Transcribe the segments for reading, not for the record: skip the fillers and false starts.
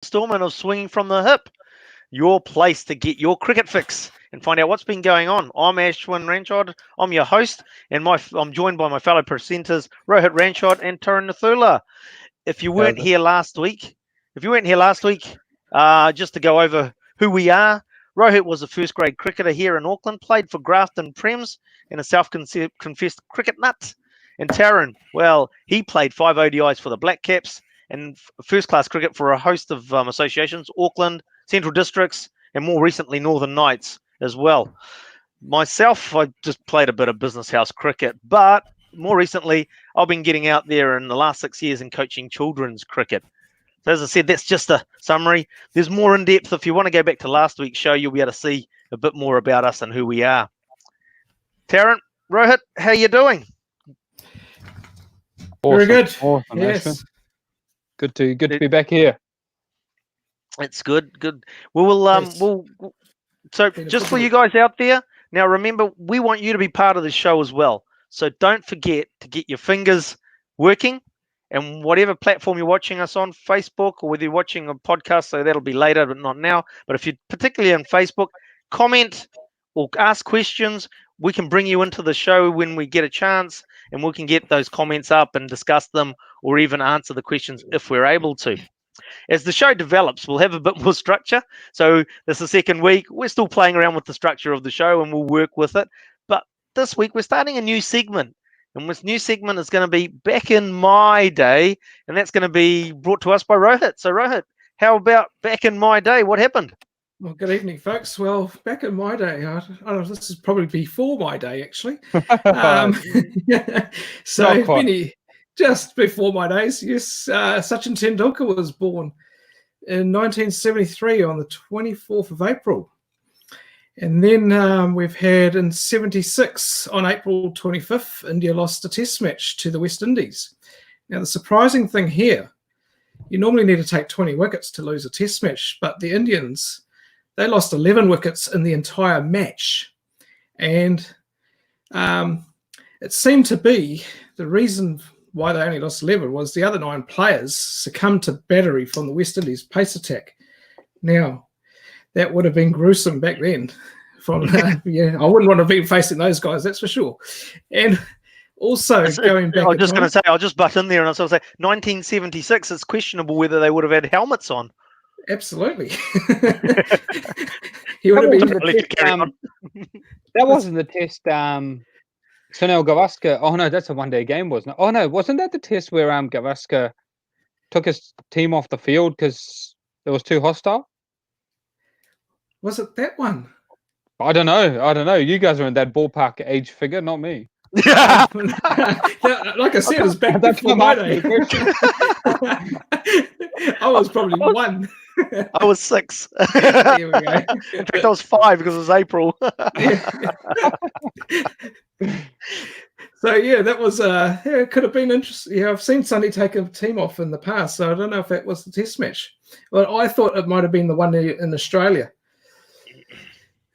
installment of Swinging from the Hip, your place to get your cricket fix and find out what's been going on. I'm Ashwin Ranchod. I'm your host, and I'm joined by my fellow presenters, Rohit Ranchod and Tarun Nathula. If you weren't here last week, just to go over who we are, Rohit was a first grade cricketer here in Auckland, played for Grafton Prems and a self-confessed cricket nut. And Taryn, well, he played 5 ODIs for the Black Caps and first-class cricket for a host of associations, Auckland, Central Districts, and more recently Northern Knights as well. Myself, I just played a bit of business house cricket, but more recently, I've been getting out there in the last 6 years and coaching children's cricket. So as I said, that's just a summary. There's more in depth. If you want to go back to last week's show, you'll be able to see a bit more about us and who we are. Taryn, Rohit, how you doing? Awesome. Very good. Awesome. Yes. Good to be back here. It's good. So just for you guys out there, now remember, we want you to be part of the show as well. So don't forget to get your fingers working, and whatever platform you're watching us on, Facebook, or whether you're watching a podcast, so that'll be later, but not now. But if you're particularly on Facebook, comment or ask questions. We can bring you into the show when we get a chance, and we can get those comments up and discuss them, or even answer the questions if we're able to. As the show develops, we'll have a bit more structure. So this is the second week. We're still playing around with the structure of the show, and we'll work with it. But this week, we're starting a new segment. And this new segment is going to be Back in My Day, and that's going to be brought to us by Rohit. So Rohit, how about Back in My Day? What happened? Well, good evening, folks. Well, back in my day, I don't know, this is probably before my day, actually. So, Benny, just before my days, yes, Sachin Tendulkar was born in 1973 on the 24th of April. And then we've had in 76, on April 25th, India lost a test match to the West Indies. Now, the surprising thing here, you normally need to take 20 wickets to lose a test match, but the Indians, they lost 11 wickets in the entire match. And it seemed to be the reason why they only lost 11 was the other 9 players succumbed to battery from the West Indies pace attack. Now, that would have been gruesome back then. I wouldn't want to be facing those guys, that's for sure. And also going back, I was just going to say, I'll just butt in there and I'll sort of say 1976. It's questionable whether they would have had helmets on. Absolutely. He would have been that wasn't the test. Sunil Gavaskar. Oh no, that's a one-day game, wasn't it? Oh no, wasn't that the test where Gavaskar took his team off the field because it was too hostile? Was it that one? I don't know. You guys are in that ballpark age figure, not me. Like I said, it's back before my day. I was probably 1. I was 6. There we go. In fact, I was 5 because it was April. So yeah, that was it could have been interesting. Yeah, I've seen Sunday take a team off in the past, so I don't know if that was the test match. Well, I thought it might have been the one in Australia.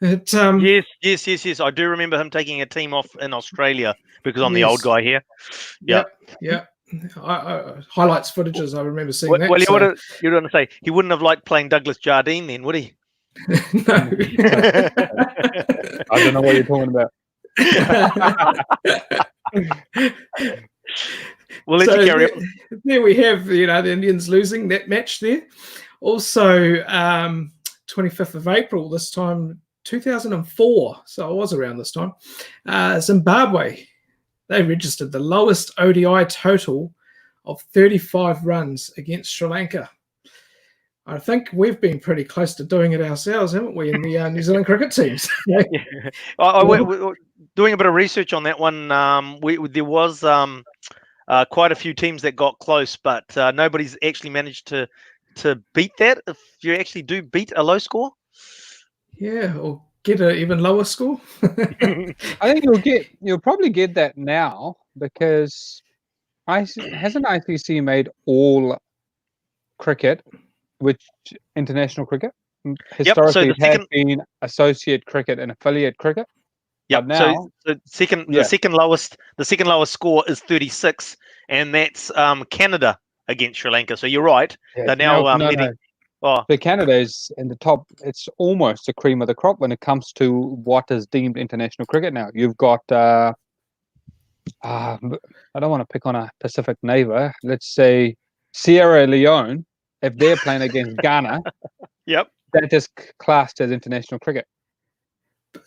Yes. I do remember him taking a team off in Australia because I'm the old guy here. Yeah. Highlights footages, I remember seeing that. Well, you're going to say he wouldn't have liked playing Douglas Jardine then, would he? No. I don't know what you're talking about. Well, let's carry on. There we have, the Indians losing that match there. Also, 25th of April, this time, 2004, so I was around this time, Zimbabwe, they registered the lowest ODI total of 35 runs against Sri Lanka. I think we've been pretty close to doing it ourselves, haven't we, in the New Zealand cricket teams? We're doing a bit of research on that one. There was quite a few teams that got close, but nobody's actually managed to beat that. If you actually do beat a low score, or get an even lower score. I think you'll probably get that now because hasn't ICC made all cricket, which international cricket historically it has been associate cricket and affiliate cricket. Yeah. Now, so the second lowest score is 36, and that's Canada against Sri Lanka. So you're right. Yeah, They're now leading. Oh, But Canada is in the top. It's almost the cream of the crop when it comes to what is deemed international cricket now. You've got, I don't want to pick on a Pacific neighbor. Let's say Sierra Leone. If they're playing against Ghana, yep. that is classed as international cricket.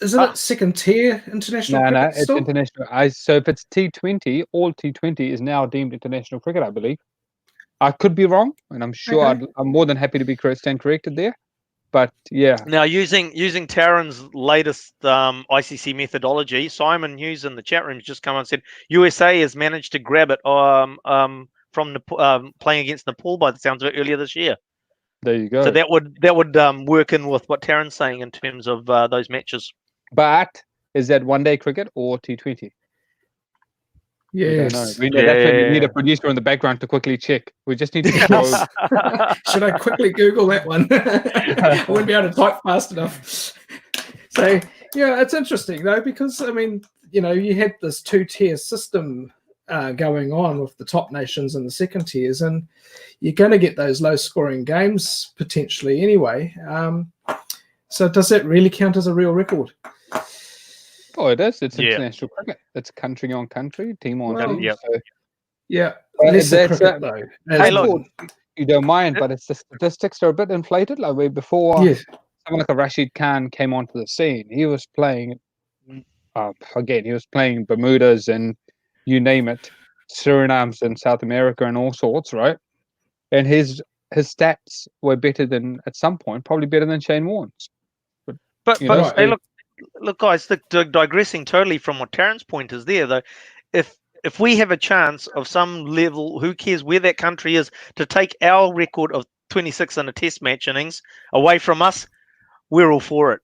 Isn't it second tier international No, cricket it's still? international. So if it's T20, all T20 is now deemed international cricket, I believe. I could be wrong, and I'm sure Okay. I'm more than happy to be stand corrected there. But yeah, Now, using Taryn's latest ICC methodology, Simon Hughes in the chat room has just come on and said USA has managed to grab it from playing against Nepal by the sounds of it earlier this year. there you go. So that would work in with what Taryn's saying in terms of those matches. But is that one-day cricket or T20? We don't know. Yes. That's when we need Yeah. a producer in the background to quickly check. We just need to go. Should I quickly Google that one? I wouldn't be able to type fast enough. So yeah, it's interesting though, because I mean, you know, you had this two-tier system going on with the top nations and the second tiers, and you're going to get those low-scoring games potentially anyway. So does that really count as a real record? Oh, it is. It's Yeah. international cricket. It's country on country, team on Well, team. Yep. So Yeah, But less that's, cricket though. Hey, look. thought you don't mind, but it's the statistics are a bit inflated. Like before, Yes. someone like a Rashid Khan came onto the scene. He was playing, again, he was playing Bermudas and you name it, Suriname's in South America and all sorts, right? And his stats were better than, at some point, probably better than Shane Warne's. But You know, hey, look, guys, digressing totally from what Terrence's point is there, though. If we have a chance of some level, who cares where that country is, to take our record of 26 in a Test match innings away from us, we're all for it.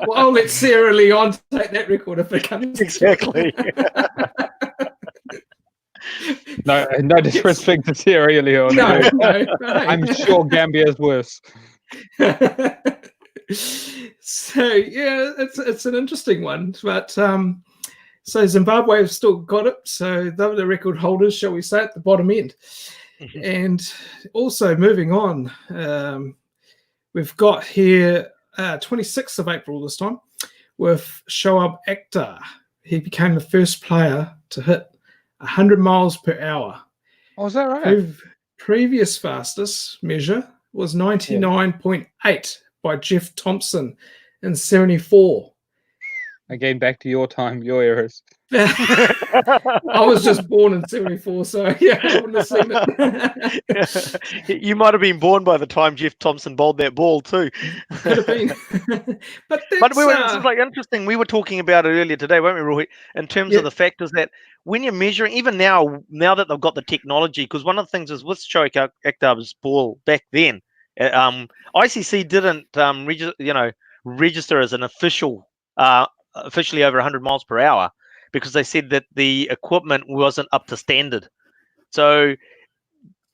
Well, I'll let Sierra Leone take that record if it comes. Exactly. no disrespect to Sierra Leone. No, dude. no. I'm sure Gambia's worse. So yeah, it's an interesting one, but so Zimbabwe have still got it, so they're the record holders, shall we say, at the bottom end. And also moving on, we've got here 26th of April this time with Shoaib Akhtar. He became the first player to hit 100 miles per hour. Oh, is that right? Previous fastest measure was 99.8 by Jeff Thompson in 74. Again, back to your time, your eras. I was just born in 74, so yeah, I wouldn't have seen it. You might have been born by the time Jeff Thompson bowled that ball too. Could have been. But This is like interesting. We were talking about it earlier today, weren't we, Roy? In terms of the factors that when you're measuring, even now that they've got the technology, because one of the things is with Shoaib Akhtar's ball back then, ICC didn't register as an officially over 100 miles per hour because they said that the equipment wasn't up to standard. So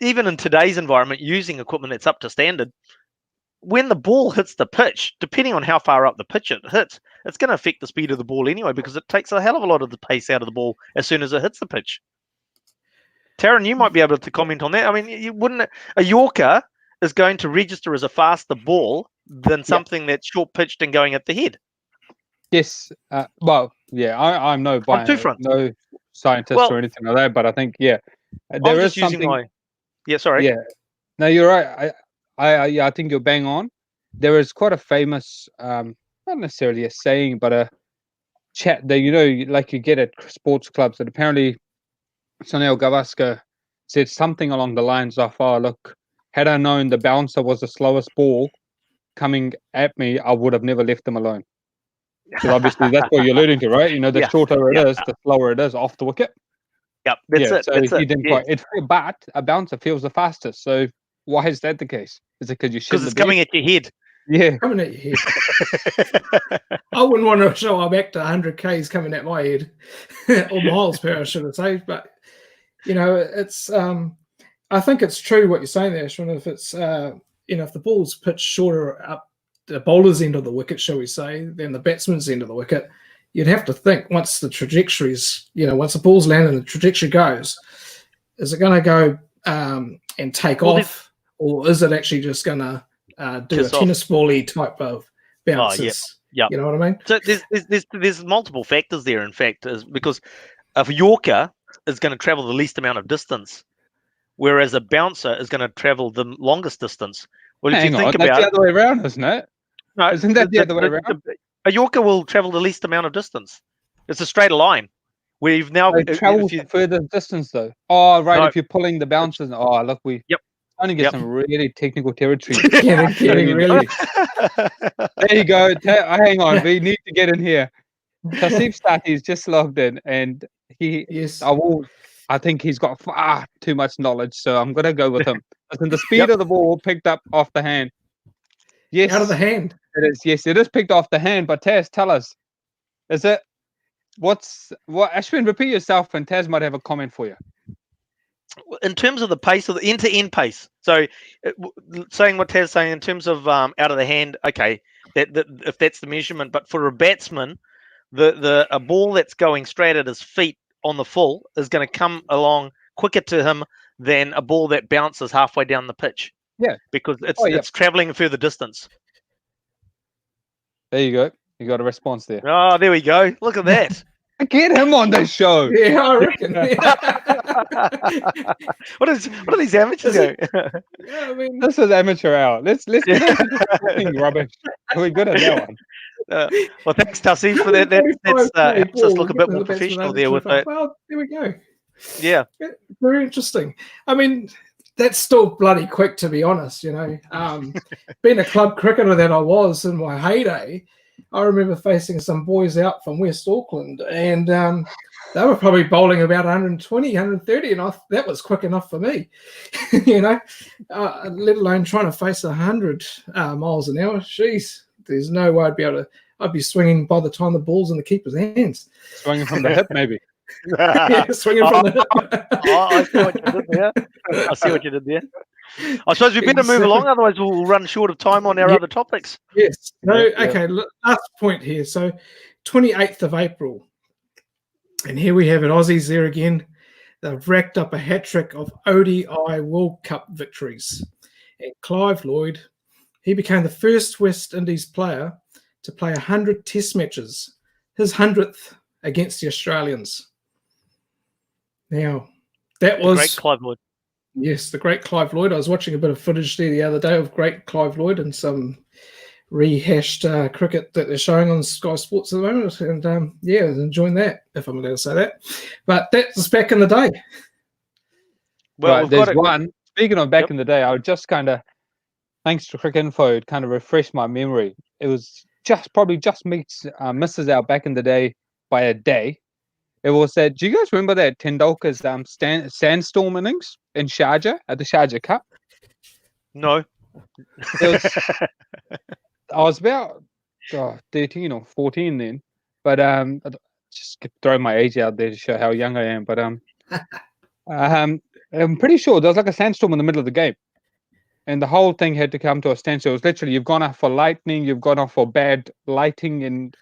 even in today's environment, using equipment that's up to standard, when the ball hits the pitch, depending on how far up the pitch it hits, it's going to affect the speed of the ball anyway, because it takes a hell of a lot of the pace out of the ball as soon as it hits the pitch. Taryn, you might be able to comment on that. I mean, a Yorker is going to register as a faster ball than something that's short pitched and going at the head. Yes. Well, yeah, I'm no scientist or anything like that, but I think, there is something. Yeah, sorry. Yeah. No, you're right. I think you're bang on. There is quite a famous, not necessarily a saying, but a chat that, like you get at sports clubs, that apparently Sunil Gavaskar said something along the lines of, look, had I known the bouncer was the slowest ball coming at me, I would have never left them alone. Because obviously that's what you're alluding to, right? The shorter it is, the slower it is off the wicket. Yep, that's it. So that's he didn't quite. But a bouncer feels the fastest. So why is that the case? Is it because it's coming at your head? Yeah, coming at your head. I wouldn't want to show up back to 100 Ks coming at my head, or miles per hour, should I say? But it's. I think it's true what you're saying there, Sean. If it's if the ball's pitched shorter up the bowler's end of the wicket, shall we say, than the batsman's end of the wicket, you'd have to think once the trajectories, once the ball's landed and the trajectory goes, is it going to go and take Well, off, or is it actually just going to do Kiss a tennis bally type of bounces? Yep. You know what I mean? So there's multiple factors there. In fact, is because a Yorker is going to travel the least amount of distance, whereas a bouncer is going to travel the longest distance. Well, if Hang you on, think that's about the it, other way around, isn't it? no, Isn't that the other way around? a Yorker will travel the least amount of distance. It's a straight line. We've now, It travels the furthest distance, though. Oh, right. No. If you're pulling the bouncers. Oh, look, we Yep. only get Yep. some really technical territory. Getting really. There you go. Hang on. We need to get in here. Tasif Stati's just logged in, and Yes. I think he's got far too much knowledge, so I'm gonna go with him. Listen, the speed of the ball picked up off the hand. Yes, Out of the hand. it is. Yes, it is picked off the hand. But Taz, tell us, is it? What? Ashwin, repeat yourself, and Taz might have a comment for you. In terms of the pace, or the end-to-end pace. So, saying what Taz's saying in terms of out of the hand, okay, that if that's the measurement. But for a batsman, a ball that's going straight at his feet on the full is going to come along quicker to him than a ball that bounces halfway down the pitch. Yeah, because it's traveling a further distance. There you go. You got a response there. Oh, there we go. Look at that. Get him on the show. Yeah, I reckon. What are these amateurs going? Yeah, I mean, This is amateur hour. Let's get into fucking rubbish. We're good at that one. Well, thanks, Tussie, for that. That helps us look a bit more professional there with it. Well, there we go. Yeah. Very interesting. I mean, that's still bloody quick, to be honest. You know, being a club cricketer that I was in my heyday, I remember facing some boys out from West Auckland, and they were probably bowling about 120, 130, and that was quick enough for me, you know, let alone trying to face 100 miles an hour. Jeez, there's no way I'd be swinging by the time the ball's in the keeper's hands. Swinging from the hip, maybe. Yeah, swinging from the hip. I see what you did there. I see what you did there. I suppose we better move along, otherwise we'll run short of time on our other topics. Yes. No, okay, last point here. So 28th of April. And here we have it, Aussies there again. They've racked up a hat-trick of ODI World Cup victories. And Clive Lloyd, he became the first West Indies player to play 100 test matches, his 100th against the Australians. Now, that was... Great Clive Lloyd. Yes, the great Clive Lloyd. I was watching a bit of footage there the other day of great Clive Lloyd and some rehashed cricket that they're showing on Sky Sports at the moment. And yeah, I was enjoying that, if I'm allowed to say that. But that's back in the day. Well, right, there's one. Speaking of back in the day, I would just kind of, thanks to Cricket Info, it kind of refreshed my memory. It was probably just misses out back in the day by a day. It was that. Do you guys remember that Tendulkar's sandstorm innings in Sharjah at the Sharjah Cup? No. I was about 13 or 14 then, but just throw my age out there to show how young I am. But I'm pretty sure there was like a sandstorm in the middle of the game, and the whole thing had to come to a standstill. It was literally, you've gone off for lightning, you've gone off for bad lighting, and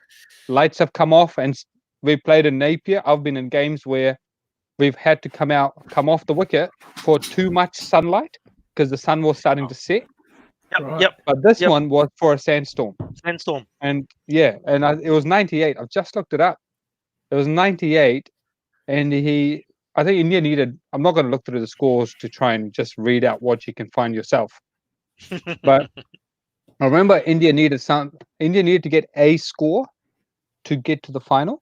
lights have come off, and we've played in Napier. I've been in games where we've had to come off the wicket for too much sunlight because the sun was starting to set. Yep. But this one was for a sandstorm. And it was 98. I've just looked it up. It was 98, and I think India needed. I'm not going to look through the scores to try and just read out what you can find yourself. But I remember India needed to get a score to get to the final.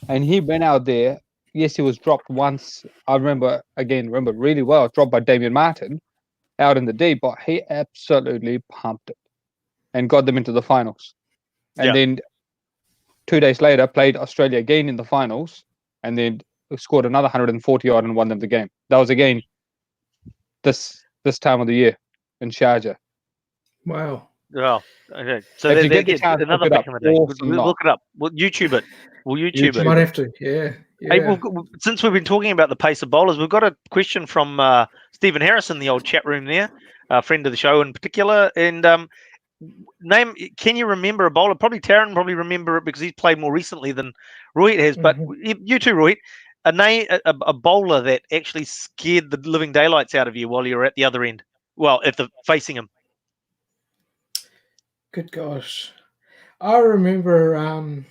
And he went out there. Yes, he was dropped once. I remember really well. Dropped by Damien Martin out in the deep, but he absolutely pumped it and got them into the finals. And then 2 days later, played Australia again in the finals, and then scored another 140 odd and won them the game. That was again this time of the year in Sharjah. Wow. Oh, okay. So if you get the chance, another back in the day. We'll look it up. We'll YouTube it. You might have to. Yeah. Hey, since we've been talking about the pace of bowlers, we've got a question from Stephen Harris in the old chat room there, a friend of the show in particular. And can you remember a bowler? Probably Taryn remember it because he's played more recently than Rohit has. But you too, Rohit. a bowler that actually scared the living daylights out of you while you were at the other end. Well, facing him. Good gosh. I remember.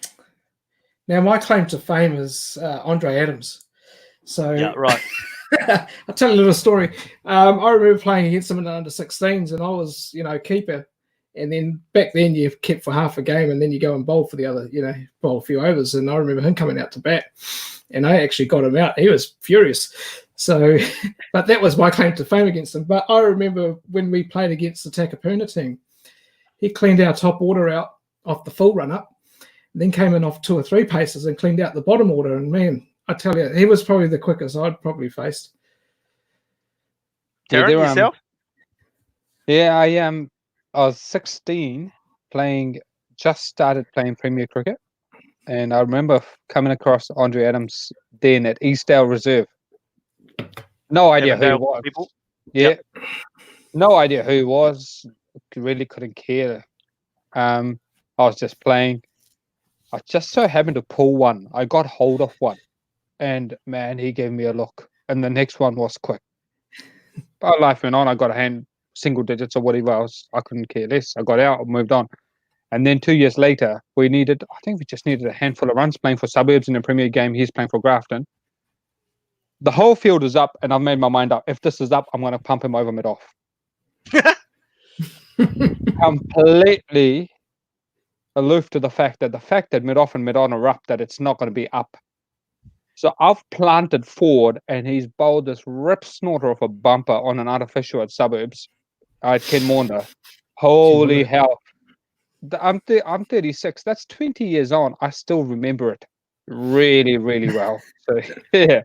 Now, my claim to fame is Andre Adams. So Yeah, right. I'll tell you a little story. I remember playing against him in the under-16s, and I was, keeper. And then back then you kept for half a game, and then you go and bowl for the other, bowl a few overs. And I remember him coming out to bat, and I actually got him out. He was furious. So, but that was my claim to fame against him. But I remember when we played against the Takapuna team, he cleaned our top order out off the full run-up, then came in off 2 or 3 paces and cleaned out the bottom order. And man, I tell you, he was probably the quickest I'd probably faced. Darren, yourself? Yeah, I was 16, just started playing Premier Cricket, and I remember coming across Andre Adams then at Eastdale Reserve. No idea who he was. People. Yeah, Yep. no idea who he was. Really couldn't care. I was just playing. I just so happened to pull one. I got hold of one, and man, he gave me a look. And the next one was quick. But life went on. I got a hand, single digits or whatever else. I couldn't care less. I got out and moved on. And then 2 years later, I think we just needed a handful of runs playing for Suburbs in a Premier game. He's playing for Grafton. The whole field is up, and I've made my mind up. If this is up, I'm going to pump him over mid-off. Completely aloof to the fact that mid-off and mid-on are up, that it's not going to be up. So I've planted forward, and he's bowled this rip snorter of a bumper on an artificial at Suburbs at Ken Maunda. Holy hell. I'm 36. That's 20 years on. I still remember it really, really well. So, yeah.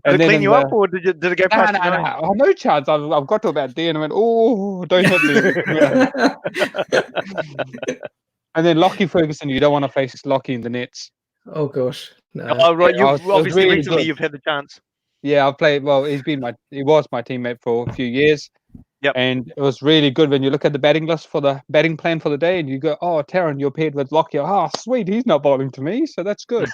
Did it clean you up, or did it go past your nose? Oh, no chance. I've got to about there, and I went, oh, don't hit me. And then Lockie Ferguson, you don't want to face Lockie in the nets. Oh gosh, no. Oh, right. Yeah, Obviously really recently good. you've had the chance. Yeah, I've played. Well, he was my teammate for a few years. Yep. And it was really good when you look at the batting list for the batting plan for the day, and you go, "Oh, Taryn, you're paired with Lockie. Oh, sweet, he's not bowling to me, so that's good."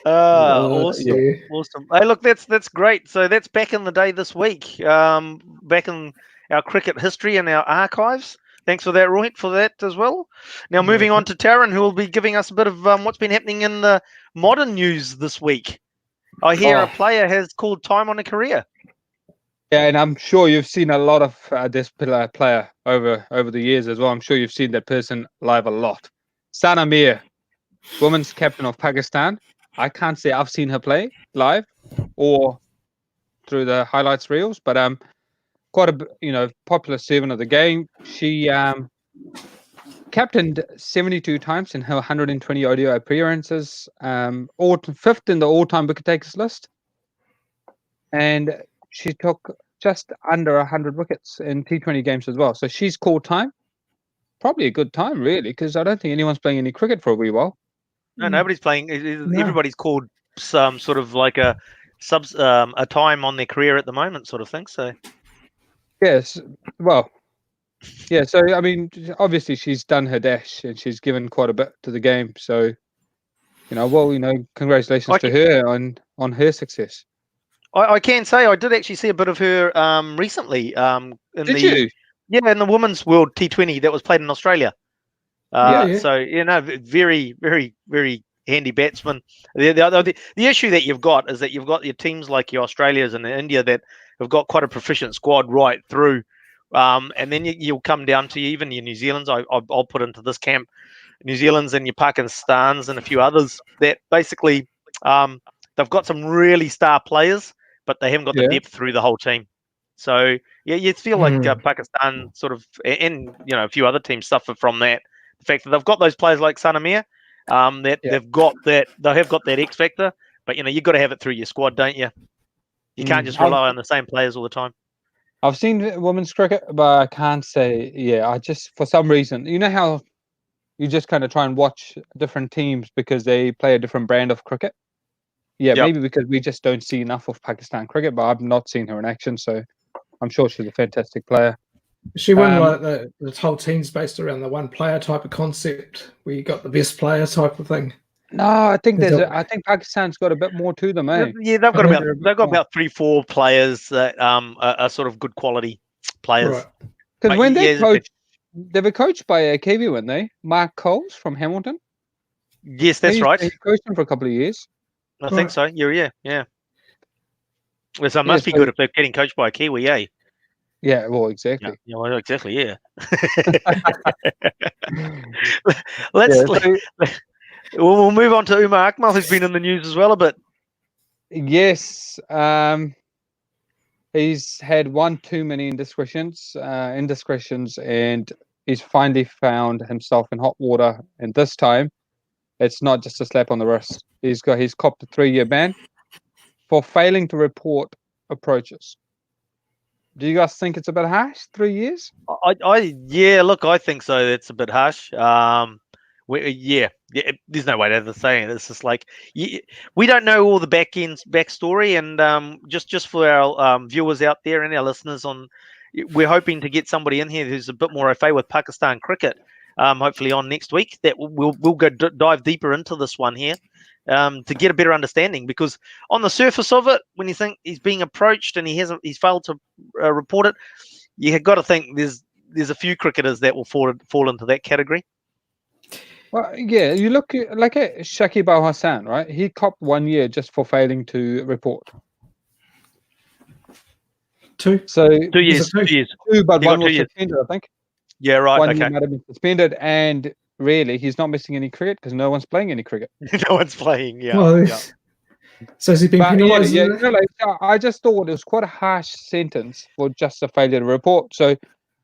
Awesome, yeah. awesome. Hey, look, that's great. So that's back in the day this week. Back in our cricket history and our archives. Thanks for that, Roy, for that as well. Now moving on to Taryn, who will be giving us a bit of what's been happening in the modern news this week. I hear a player has called time on a career. Yeah, and I'm sure you've seen a lot of this player over the years as well. I'm sure you've seen that person live a lot. Sana Mir, women's captain of Pakistan. I can't say I've seen her play live or through the highlights reels, but quite a popular servant of the game. She captained 72 times in her 120 ODI appearances, fifth in the all-time wicket takers list, and she took just under 100 wickets in T20 games as well. So she's called time. Probably a good time, really, because I don't think anyone's playing any cricket for a wee while. No, nobody's playing. Everybody's called some sort of like a time on their career at the moment, sort of thing. So yes, well, yeah. So I mean, obviously she's done her dash and she's given quite a bit to the game. So congratulations to her on her success. I can say I did actually see a bit of her recently. Did you? Yeah, in the Women's World T20 that was played in Australia. So very, very, very handy batsman. The issue that you've got is that you've got your teams like your Australias and India that have got quite a proficient squad right through, and then you'll come down to even your New Zealands. I'll put into this camp New Zealands and your Pakistans and a few others that basically they've got some really star players, but they haven't got the depth through the whole team. So yeah, you feel like Pakistan sort of, and a few other teams suffer from that. The fact that they've got those players like Sana Mir, they've got that X factor, but you've got to have it through your squad, don't you? You can't just rely on the same players all the time. I've seen women's cricket, but I can't say. Yeah, I just for some reason, how you just kind of try and watch different teams because they play a different brand of cricket. Yeah, maybe because we just don't see enough of Pakistan cricket, but I've not seen her in action, so I'm sure she's a fantastic player. She won like the whole team's based around the one player type of concept where you got the best player type of thing. No, I think I think Pakistan's got a bit more to them, eh? Yeah, they've got about 3-4 players that are sort of good quality players. Right. Because when they were coached by a Kiwi, weren't they? Mark Coles from Hamilton. Yes, that's right. He coached them for a couple of years. I think so. Yeah. Well, so it must be good if they're getting coached by a Kiwi, eh? Yeah, well, exactly. Yeah, well, exactly, yeah. We'll move on to Umar Akmal, who's been in the news as well a bit. Yes. He's had one too many indiscretions, and he's finally found himself in hot water. And this time, it's not just a slap on the wrist. He's copped a 3-year ban for failing to report approaches. Do you guys think it's a bit harsh? 3 years? Look, I think so. It's a bit harsh. There's no way to say it. It's just like we don't know all the backstory, and just for our viewers out there and our listeners, we're hoping to get somebody in here who's a bit more au fait with Pakistan cricket. Hopefully on next week, that we'll go dive deeper into this one here. To get a better understanding, because on the surface of it, when you think he's being approached and he's failed to report it, you have got to think there's a few cricketers that will fall into that category. Well, yeah, you look like at Shakib Al Hassan, right? He copped 1 year just for failing to report. 2. So 2 years. 2 years. 2, but one was suspended, I think. Yeah, right. One okay. year might have been suspended, and really, he's not missing any cricket because no one's playing any cricket. No one's playing. Yeah. Well, so has he been penalised? I just thought it was quite a harsh sentence for just a failure to report. So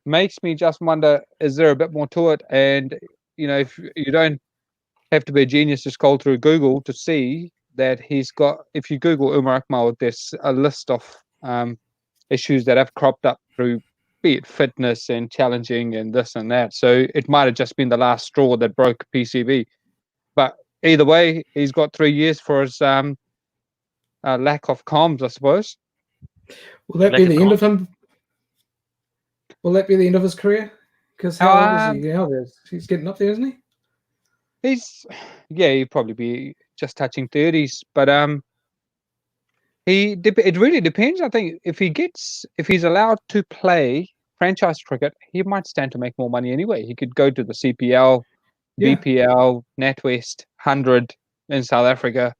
makes me just wonder: is there a bit more to it? And if you don't have to be a genius to scroll through Google to see that he's got. If you Google Umar Akmal, there's a list of issues that have cropped up through, be it fitness and challenging and this and that. So it might have just been the last straw that broke PCB. But either way, he's got 3 years for his lack of comms, I suppose. Will that be the end of him? Will that be the end of his career? Because how old is he now? He's getting up there, isn't he? He'd probably be just touching 30s. But it really depends. I think if he's allowed to play franchise cricket, he might stand to make more money anyway. He could go to the CPL, BPL, NatWest, 100 in South Africa,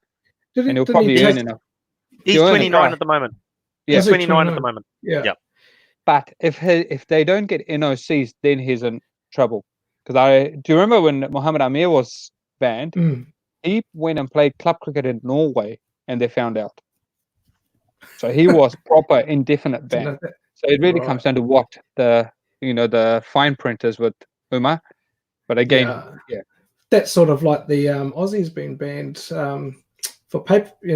and he'll probably earn enough. He's 29 at the moment. Yeah, 29 at the moment. Yeah. But if they don't get NOCs, then he's in trouble. Because do you remember when Mohammed Amir was banned? He went and played club cricket in Norway, and they found out. So he was proper indefinite ban. So it really comes down to what the fine print is with Umar. But again, that's sort of like the Aussies been banned for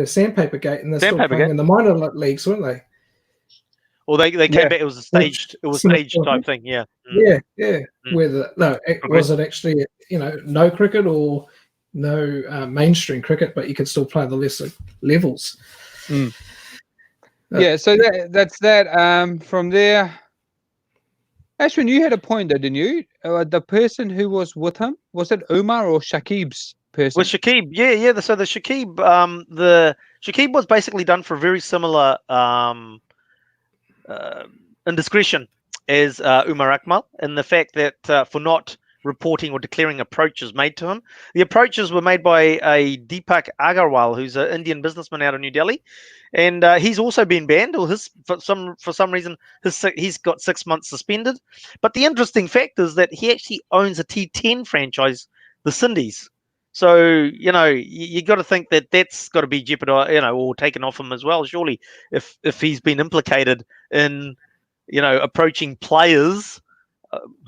sandpaper gate, and they're still playing in the minor leagues, weren't they? Well, they came back. It was a staged type thing. Yeah. Was it actually no cricket or no mainstream cricket, but you could still play the lesser levels. So that's that. From there, Ashwin, you had a point there, didn't you? The person who was with him, was it Umar or Shakib's person? Well, Shakib, yeah. So the Shakib, Shakib was basically done for a very similar indiscretion as Umar Akmal, in the fact that for not reporting or declaring approaches made to him. The approaches were made by a Deepak Agarwal, who's an Indian businessman out of New Delhi, and he's also been banned, or for some reason he's got 6 months suspended. But the interesting fact is that he actually owns a T10 franchise, the Sindhis. So you got to think that that's got to be jeopardized, or taken off him as well. Surely, if he's been implicated in approaching players.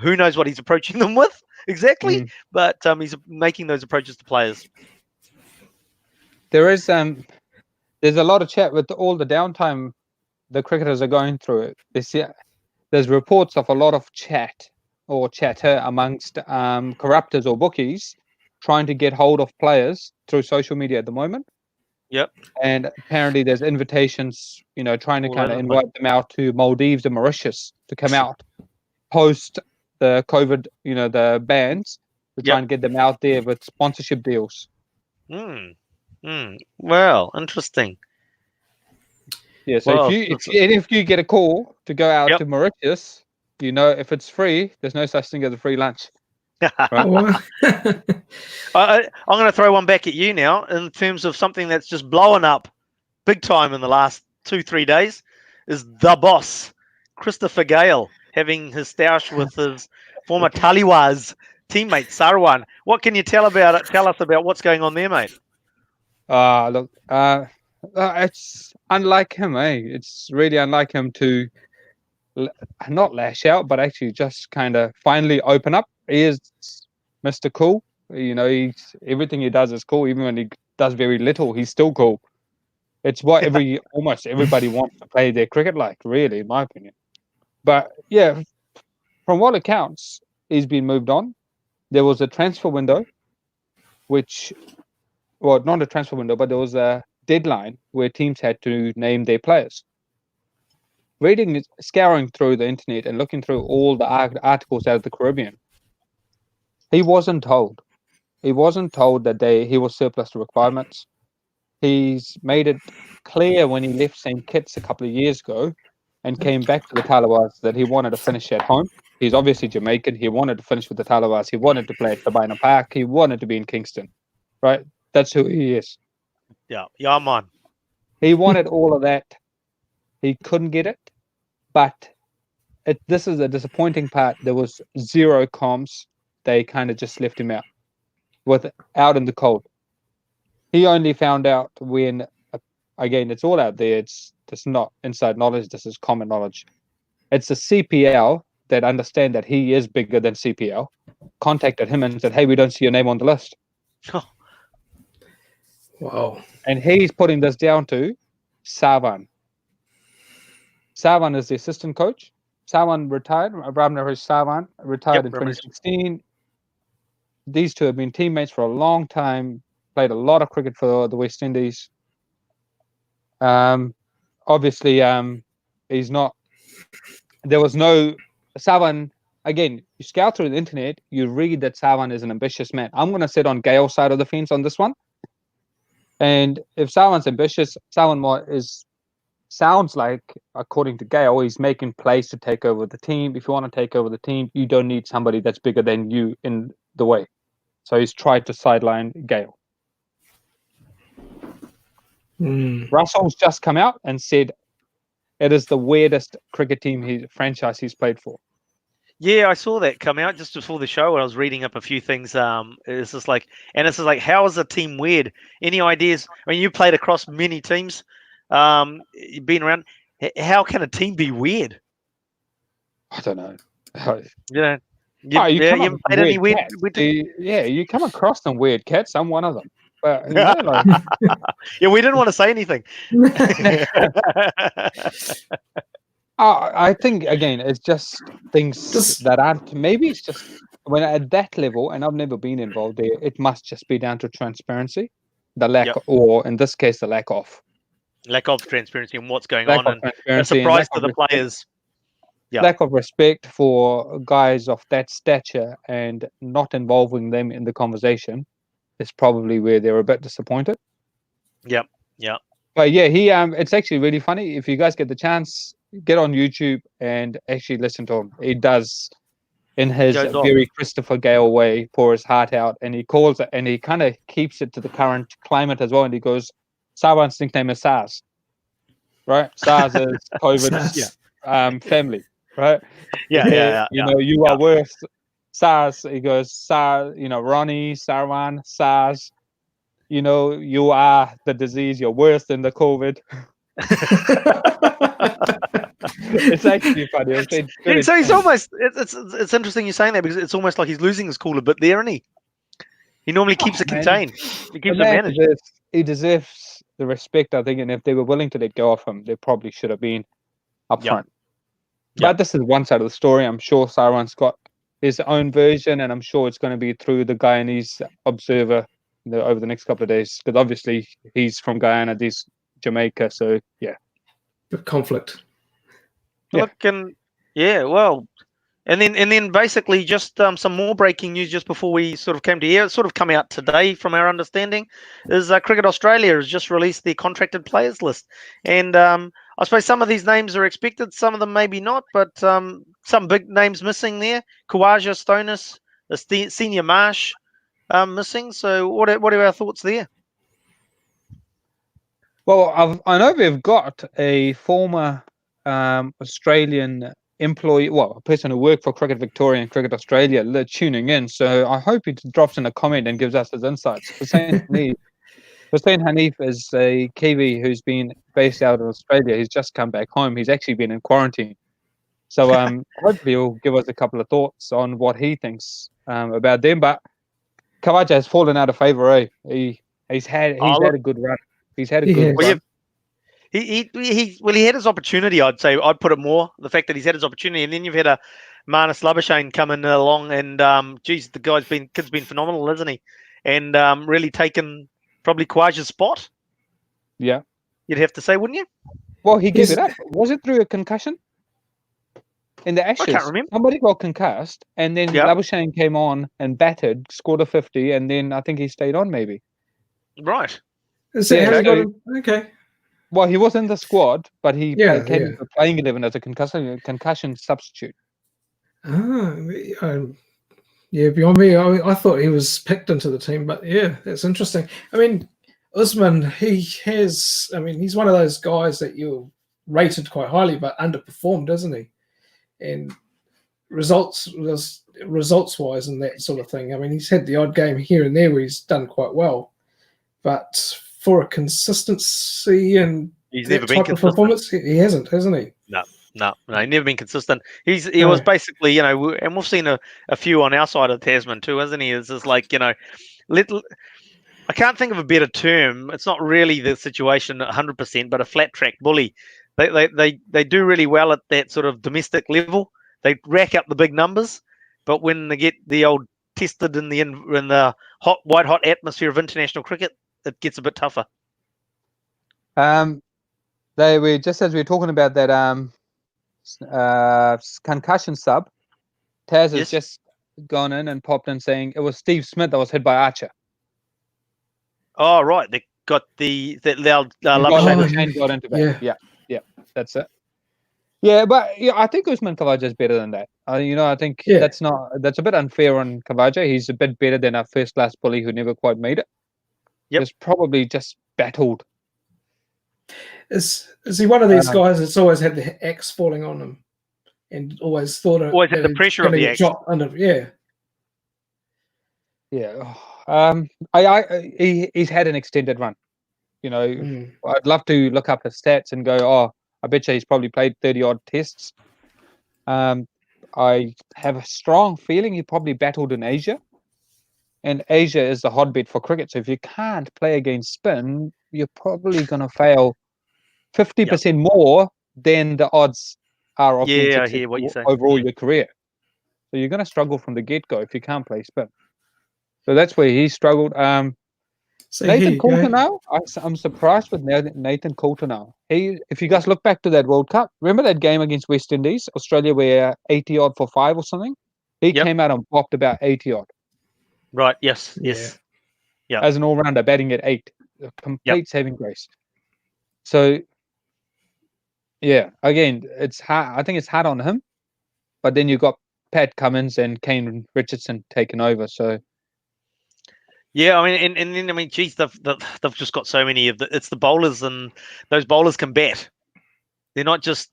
Who knows what he's approaching them with exactly, but he's making those approaches to players. There's a lot of chat with all the downtime the cricketers are going through. There's reports of a lot of chat or chatter amongst corruptors or bookies trying to get hold of players through social media at the moment. Yep. And apparently there's invitations, trying to kind of invite them out to Maldives and Mauritius to come out. post the COVID, the bans. We're Yep. trying to get them out there with sponsorship deals. Well, interesting. Yeah, so Well, if you get a call to go out Yep. to Mauritius, if it's free, there's no such thing as a free lunch. Right? I'm going to throw one back at you now in terms of something that's just blowing up big time in the last 2-3 days is the boss, Christopher Gale, having his stoush with his former Taliwaz teammate, Sarwan. What can you tell us about what's going on there, mate? Look, it's unlike him, eh? It's really unlike him to not lash out, but actually just kind of finally open up. He is Mr. Cool. Everything he does is cool. Even when he does very little, he's still cool. It's what almost everybody wants to play their cricket like, really, in my opinion. But yeah, from what accounts, he's been moved on. There was a transfer window, not a transfer window, but there was a deadline where teams had to name their players. Scouring through the internet and looking through all the articles out of the Caribbean, he wasn't told. He wasn't told that he was surplus to requirements. He's made it clear when he left St. Kitts a couple of years ago and came back to the Taliwaz that he wanted to finish at home. He's obviously Jamaican. He wanted to finish with the Taliwaz. He wanted to play at Sabina Park. He wanted to be in Kingston. Right? That's who he is. Yeah, man. He wanted all of that. He couldn't get it. But this is a disappointing part. There was zero comms. They kind of just left him out in the cold. He only found out when, again, it's all out there. It's not inside knowledge. This is common knowledge. It's the CPL that understand that he is bigger than CPL, contacted him and said, hey, we don't see your name on the list. Wow. And he's putting this down to Sarwan. Sarwan is the assistant coach. Sarwan retired. Ramnaresh Sarwan retired in 2016. These two have been teammates for a long time, played a lot of cricket for the West Indies. Obviously, he's not. There was no Sarwan. Again, you scout through the internet, you read that Sarwan is an ambitious man. I'm going to sit on Gale's side of the fence on this one. And if Sarwan's ambitious, Sarwan sounds like, according to Gale, he's making plays to take over the team. If you want to take over the team, you don't need somebody that's bigger than you in the way. So he's tried to sideline Gale. Russell's just come out and said it is the weirdest cricket franchise he's played for. Yeah, I saw that come out just before the show when I was reading up a few things. It's just like, how is a team weird? Any ideas? I mean, you played across many teams. You've been around. How can a team be weird? I don't know. You haven't played any weird. You come across some weird cats. I'm one of them. But yeah, we didn't want to say anything. I think again, it's just things that aren't. Maybe it's just when at that level, and I've never been involved there. It must just be down to transparency, the lack, or in this case, the lack of transparency in what's going on, and a surprise to the players. Lack of respect for guys of that stature and not involving them in the conversation is probably where they're a bit disappointed. Yep. But yeah, it's actually really funny. If you guys get the chance, get on YouTube and actually listen to him. He does, in his very Christopher Gale way, pour his heart out, and he calls it, and he kind of keeps it to the current climate as well. And he goes, Sarwan's nickname is SARS, right? SARS is COVID's family, right? Yeah. You are worse. SARS, he goes, SARS, Ronnie, Sarwan, SARS, you are the disease, you're worse than the COVID. It's actually funny. So he's almost, it's interesting you saying that, because it's almost like he's losing his cool a bit there, isn't he? He normally keeps it contained. He keeps it managed. He deserves the respect, I think, and if they were willing to let go of him, they probably should have been up front. But this is one side of the story. I'm sure Sarwan's got his own version, and I'm sure it's going to be through the Guyanese Observer over the next couple of days, because obviously he's from Guyana, he's Jamaica, so yeah. The conflict. Well, And then basically just some more breaking news just before we sort of came to air. It's sort of come out today from our understanding is Cricket Australia has just released their contracted players list. And I suppose some of these names are expected, some of them maybe not, but some big names missing there. Kawaja, Stonis, the senior Marsh missing. So what are our thoughts there? Well, I know we've got a former Australian employee, well, a person who worked for Cricket Victoria and Cricket Australia tuning in. So I hope he drops in a comment and gives us his insights. Hussein Hanif is a Kiwi who's been based out of Australia. He's just come back home. He's actually been in quarantine. So hopefully he'll give us a couple of thoughts on what he thinks about them. But Kawaja has fallen out of favour, eh? He's had a good run. He's had a good run. He had his opportunity. I'd say I'd put it more the fact that he's had his opportunity, and then you've had a Marnus Labuschagne coming along, and the kid's been phenomenal, isn't he? And really taken probably Kwaja's spot. Yeah, you'd have to say, wouldn't you? Well, he gave it up. Was it through a concussion? In the Ashes, I can't remember. Somebody got concussed, and then Labuschagne came on and batted, scored a 50, and then I think he stayed on maybe. Right. Okay. Well, he was in the squad, but he came into playing 11 as a concussion substitute. Beyond me, I thought he was picked into the team, but yeah, that's interesting. I mean, Usman, he's one of those guys that you rated quite highly, but underperformed, doesn't he? And results wise and that sort of thing. I mean, he's had the odd game here and there where he's done quite well, but for a consistency and he's that never been type of performance, he hasn't he? No, he's never been consistent. He was basically, and we've seen a few on our side of Tasman too, hasn't he? It's just like, I can't think of a better term. It's not really the situation 100%, but a flat track bully. They do really well at that sort of domestic level. They rack up the big numbers, but when they get the old tested in the white hot atmosphere of international cricket, it gets a bit tougher. They were just as we were talking about that concussion sub. Taz has just gone in and popped in saying it was Steve Smith that was hit by Archer. Oh right, they got Labuschagne got into that. Yeah, that's it. Yeah, but I think Usman Khawaja is better than that. I think that's a bit unfair on Khawaja. He's a bit better than our first class bully who never quite made it. Yep. He's probably just battled. Is he one of these guys that's always had the axe falling on him and always thought always had the pressure of the axe? He's had an extended run. I'd love to look up his stats and go, I bet you he's probably played 30-odd tests. I have a strong feeling he probably battled in Asia. And Asia is the hotbed for cricket. So if you can't play against spin, you're probably going to fail 50% more than the odds are of being successful overall your career. So you're going to struggle from the get-go if you can't play spin. So that's where he struggled. Nathan Coulter now, I'm surprised with Nathan Coulter now. If you guys look back to that World Cup, remember that game against West Indies, Australia were 80-odd for 5 or something? He came out and bopped about 80-odd. Right, yes. Yeah. As an all-rounder, batting at 8. A complete saving grace. So, again, it's hard. I think it's hard on him. But then you've got Pat Cummins and Kane Richardson taking over, so... Yeah, I mean, and then geez, they've just got so many it's the bowlers, and those bowlers can bat. They're not just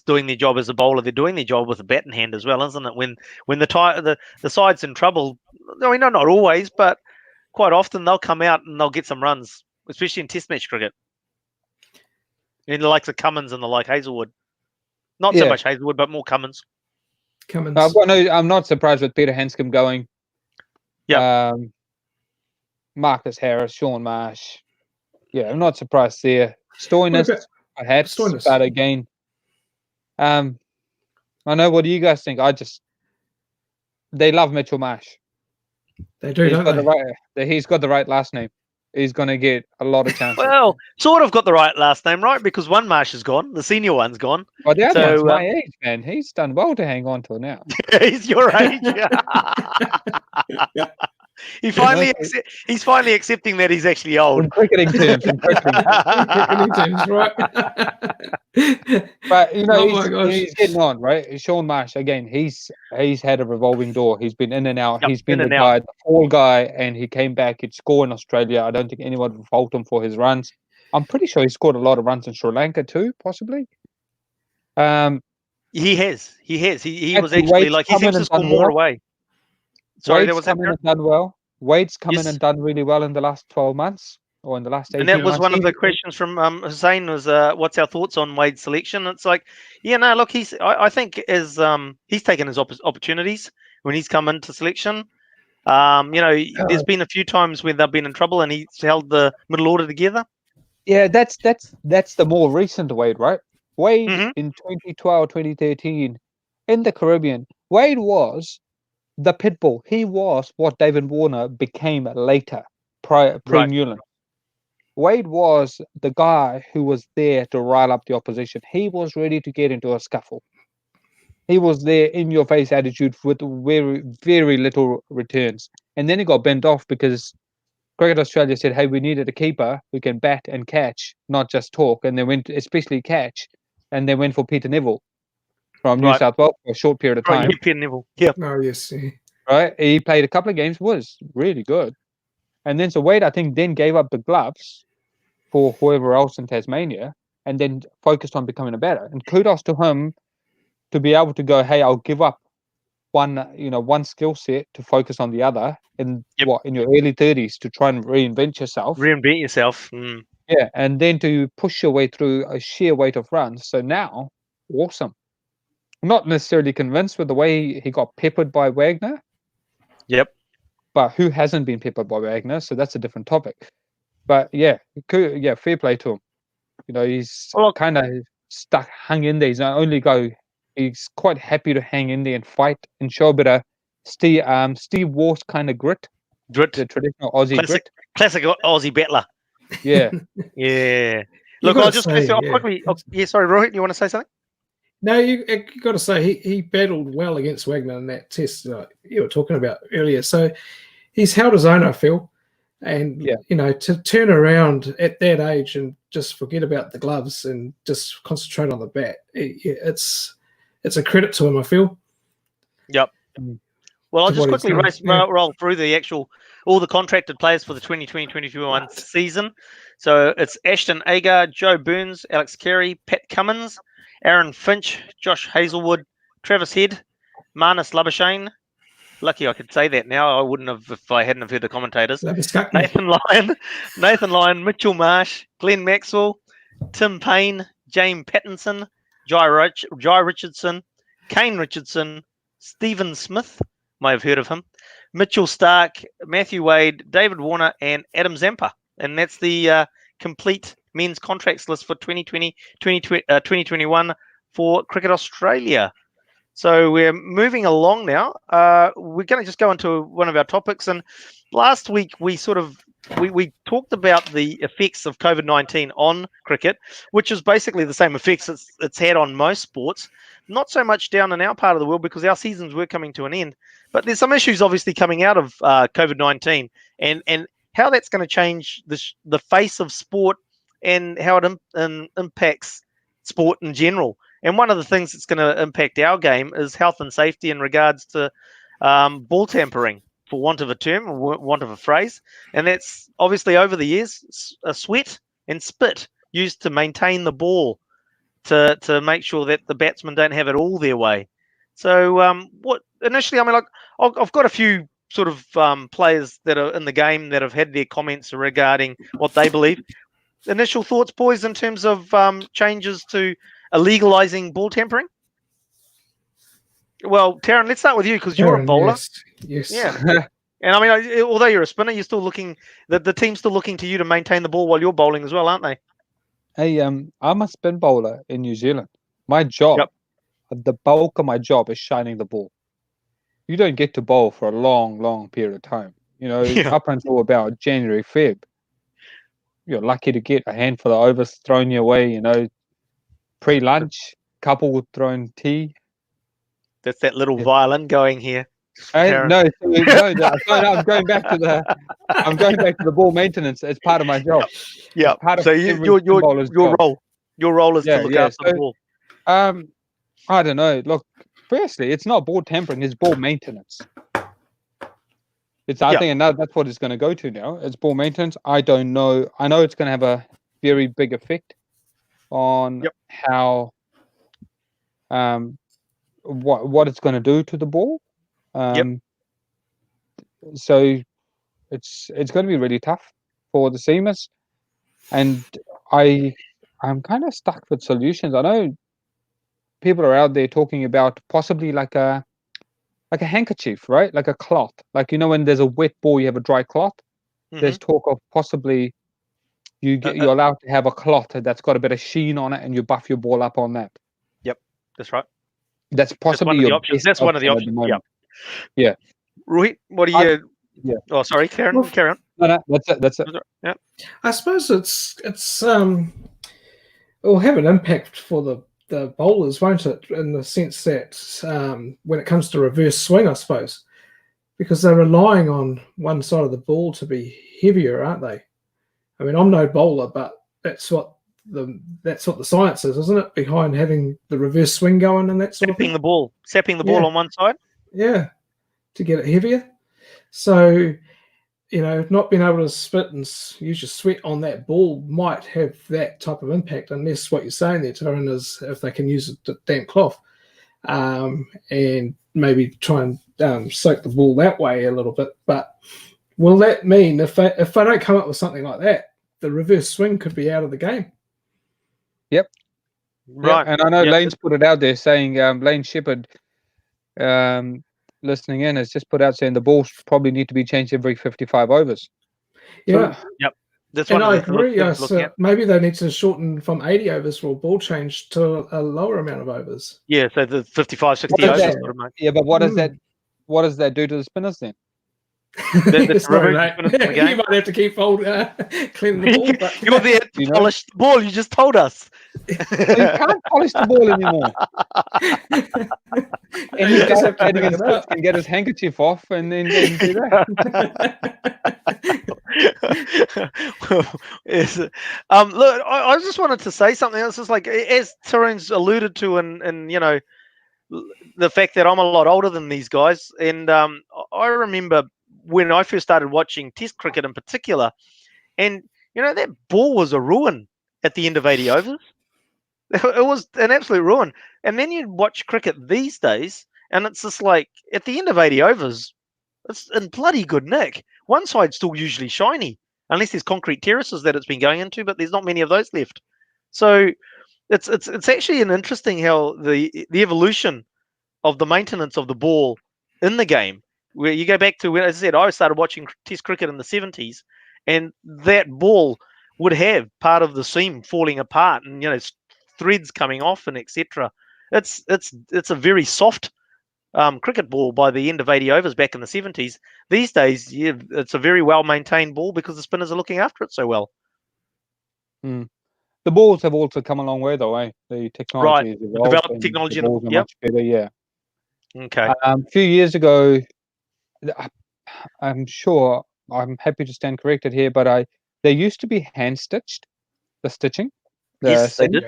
doing their job as a bowler; they're doing their job with a bat in hand as well, isn't it? When the side's in trouble, I mean, not always, but quite often they'll come out and they'll get some runs, especially in Test match cricket. In the likes of Cummins and the like Hazelwood, not so much Hazelwood, but more Cummins. I'm not surprised with Peter Hanscom going. Yeah. Marcus Harris, Sean Marsh. Yeah, I'm not surprised there. Stoinis, perhaps, but again, I know. What do you guys think? They love Mitchell Marsh. They do, don't they? He's got the right last name. is going to get a lot of chances. Well, sort of got the right last name right because one Marsh is gone, the senior one's gone. But the other one's so, my age, man. He's done well to hang on till now. He's your age. He's finally accepting that he's actually old. In cricketing terms, Cricketing teams, right? But you know, Oh my gosh. he's getting on, right? Sean Marsh again. He's had a revolving door. He's been in and out. Yep, he's been in the and out. guy, the fall guy, and he came back. He'd score in Australia. I don't think anyone would fault him for his runs. I'm pretty sure he scored a lot of runs in Sri Lanka too, possibly. He has. He was Actually, actually Wade's like he come seems in to and score done more well. away. Sorry, Wade's there was that. come in and done well. Wade's come in Yes. and done really well in the last 12 months or in the last 18 And that was months. one of the questions from Hussein was, what's our thoughts on Wade's selection? It's like, yeah, no, look, I think as he's taken his opportunities when he's come into selection. You know, there's been a few times when they've been in trouble and he's held the middle order together. Yeah, that's the more recent Wade, right? Wade Mhm. in 2012, 2013 in the Caribbean, Wade was the pit bull. He was what David Warner became later, pre-Newland. Wade was the guy who was there to rile up the opposition. He was ready to get into a scuffle. He was there in your face attitude with very, very little returns. And then he got bent off because Cricket Australia said, hey, we needed a keeper who can bat and catch, not just talk. And they went, especially catch, and they went for Peter Neville from New Right. South Wales for a short period of Right, time. yeah, Peter Neville. Yeah. Oh, yes. Yeah. Right? He played a couple of games, was really good. And then so Wade, I think, then gave up the gloves for whoever else in Tasmania and then focused on becoming a batter. And kudos to him to be able to go, hey, I'll give up one skill set to focus on the other in in your early 30s to try and reinvent yourself. Reinvent yourself. Mm. Yeah, and then to push your way through a sheer weight of runs. So now, awesome. Not necessarily convinced with the way he got peppered by Wagner. Yep. But who hasn't been peppered by Wagner? So that's a different topic. But yeah, fair play to him. You know, he's kind of hung in there. He's not only he's quite happy to hang in there and fight and show a bit of Steve Waugh kind of grit. The traditional Aussie grit. Classic Aussie battler. Yeah. Yeah. Look, I'll just quickly. Yeah, sorry, Rohit, you want to say something? No, you got to say he battled well against Wagner in that test you were talking about earlier. So he's held his own, I feel. And, you know, to turn around at that age and just forget about the gloves and just concentrate on the bat, it's a credit to him, I feel. Yep. Well, I'll just quickly roll through all the contracted players for the 2020-2021 season. So it's Ashton Agar, Joe Burns, Alex Carey, Pat Cummins, Aaron Finch, Josh Hazelwood, Travis Head, Marnus Labuschagne. Lucky I could say that now. I wouldn't have if I hadn't have heard the commentators. Nathan Lyon, Mitchell Marsh, Glenn Maxwell, Tim Payne, James Pattinson, Jai Richardson, Kane Richardson, Stephen Smith, may have heard of him, Mitchell Stark, Matthew Wade, David Warner, and Adam Zampa. And that's the complete men's contracts list for 2020-2021 for Cricket Australia. So we're moving along now. We're going to just go into one of our topics. And last week we we talked about the effects of COVID-19 on cricket, which is basically the same effects it's had on most sports. Not so much down in our part of the world because our seasons were coming to an end. But there's some issues obviously coming out of COVID-19 and how that's going to change the face of sport and how it impacts sport in general. And one of the things that's going to impact our game is health and safety in regards to ball tampering, for want of a term, or want of a phrase. And that's obviously over the years, sweat and spit used to maintain the ball to make sure that the batsmen don't have it all their way. So I've got a few sort of players that are in the game that have had their comments regarding what they believe. Initial thoughts, boys, in terms of changes to legalizing ball tampering? Well, Taryn, let's start with you because you're a bowler. Yes. Yeah. And I mean, although you're a spinner, you're still looking. The team's still looking to you to maintain the ball while you're bowling as well, aren't they? Hey, I'm a spin bowler in New Zealand. My job, the bulk of my job is shining the ball. You don't get to bowl for a long, long period of time. You know, up until about January, Feb. you're lucky to get a handful of overs thrown your way. You know, pre-lunch, couple throwing tea. That's that little Yeah. violin going here. Karen. No, I'm going back to the ball maintenance as part of my job. Yeah. It's part of So every spin bowler's job. your role is Yeah, to look yeah. after the ball. I don't know. Look, firstly, it's not ball tampering; it's ball maintenance. I think, and that's what it's going to go to now. It's ball maintenance. I don't know. I know it's going to have a very big effect on how, what it's going to do to the ball. So it's going to be really tough for the seamers, and I'm kind of stuck with solutions. I know people are out there talking about possibly like a handkerchief, right? Like a cloth. Like, you know, when there's a wet ball, you have a dry cloth. There's talk of possibly you're allowed to have a cloth that's got a bit of sheen on it, and you buff your ball up on that. Yep, that's right. That's possibly your options. best That's one of the option options. at the moment. Rohit, what do you? Yeah. Oh, sorry, Karen. Carry on. No, that's it. Yeah. I suppose it will have an impact for the bowlers, won't it? In the sense that when it comes to reverse swing, I suppose, because they're relying on one side of the ball to be heavier, aren't they? I mean, I'm no bowler, but that's what the science is, isn't it? Behind having the reverse swing going and that sort of thing. Sapping the ball on one side. Yeah, to get it heavier. So, you know, not being able to spit and use your sweat on that ball might have that type of impact, unless what you're saying there, Taryn, is if they can use a damp cloth and maybe try and soak the ball that way a little bit. But will that mean if they don't come up with something like that, the reverse swing could be out of the game? Yep. Right. Yep. And I know Lane's put it out there saying, Lane Shepherd, listening in, has just put out saying the balls probably need to be changed every 55 overs. Yeah. So, yep. That's and one I of the agree. things to look at. Maybe they need to shorten from 80 overs for a ball change to a lower amount of overs. Yeah, so the 55, 60 overs. Yeah, but what does that do to the spinners then? Sorry, mate. You might have to keep cleaning the ball. But you're there to polish the ball. You just told us. You can't polish the ball anymore. And he goes up and get his handkerchief off and then do that. Look, I just wanted to say something else. It's like, as Taryn's alluded to, and you know, the fact that I'm a lot older than these guys, and I remember when I first started watching Test cricket in particular, and you know, that ball was a ruin at the end of 80 overs. It was an absolute ruin. And then you watch cricket these days, and it's just like, at the end of 80 overs, it's in bloody good nick. One side's still usually shiny, unless there's concrete terraces that it's been going into, but there's not many of those left. So it's actually an interesting how the evolution of the maintenance of the ball in the game, where you go back to when, as I said, I started watching Test cricket in the 70s, and that ball would have part of the seam falling apart, and you know, threads coming off and etc. It's a very soft cricket ball by the end of 80 overs back in the 70s. These days, yeah, it's a very well maintained ball because the spinners are looking after it so well. The balls have also come a long way, though, eh? The technology has evolved. Developed technology. The balls are much better, yeah. Okay. A few years ago, I'm sure, I'm happy to stand corrected here, but they used to be hand stitched, the stitching. Yes, they did.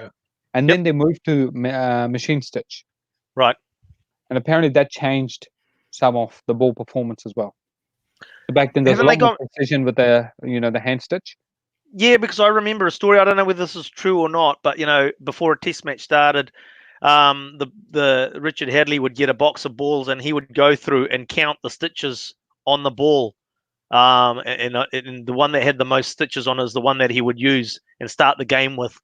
And then they moved to machine stitch. Right. And apparently that changed some of the ball performance as well. So back then, there was a lot more precision with the hand stitch. Yeah, because I remember a story. I don't know whether this is true or not, but you know, before a test match started, the Richard Hadley would get a box of balls and he would go through and count the stitches on the ball. And the one that had the most stitches on is the one that he would use and start the game with.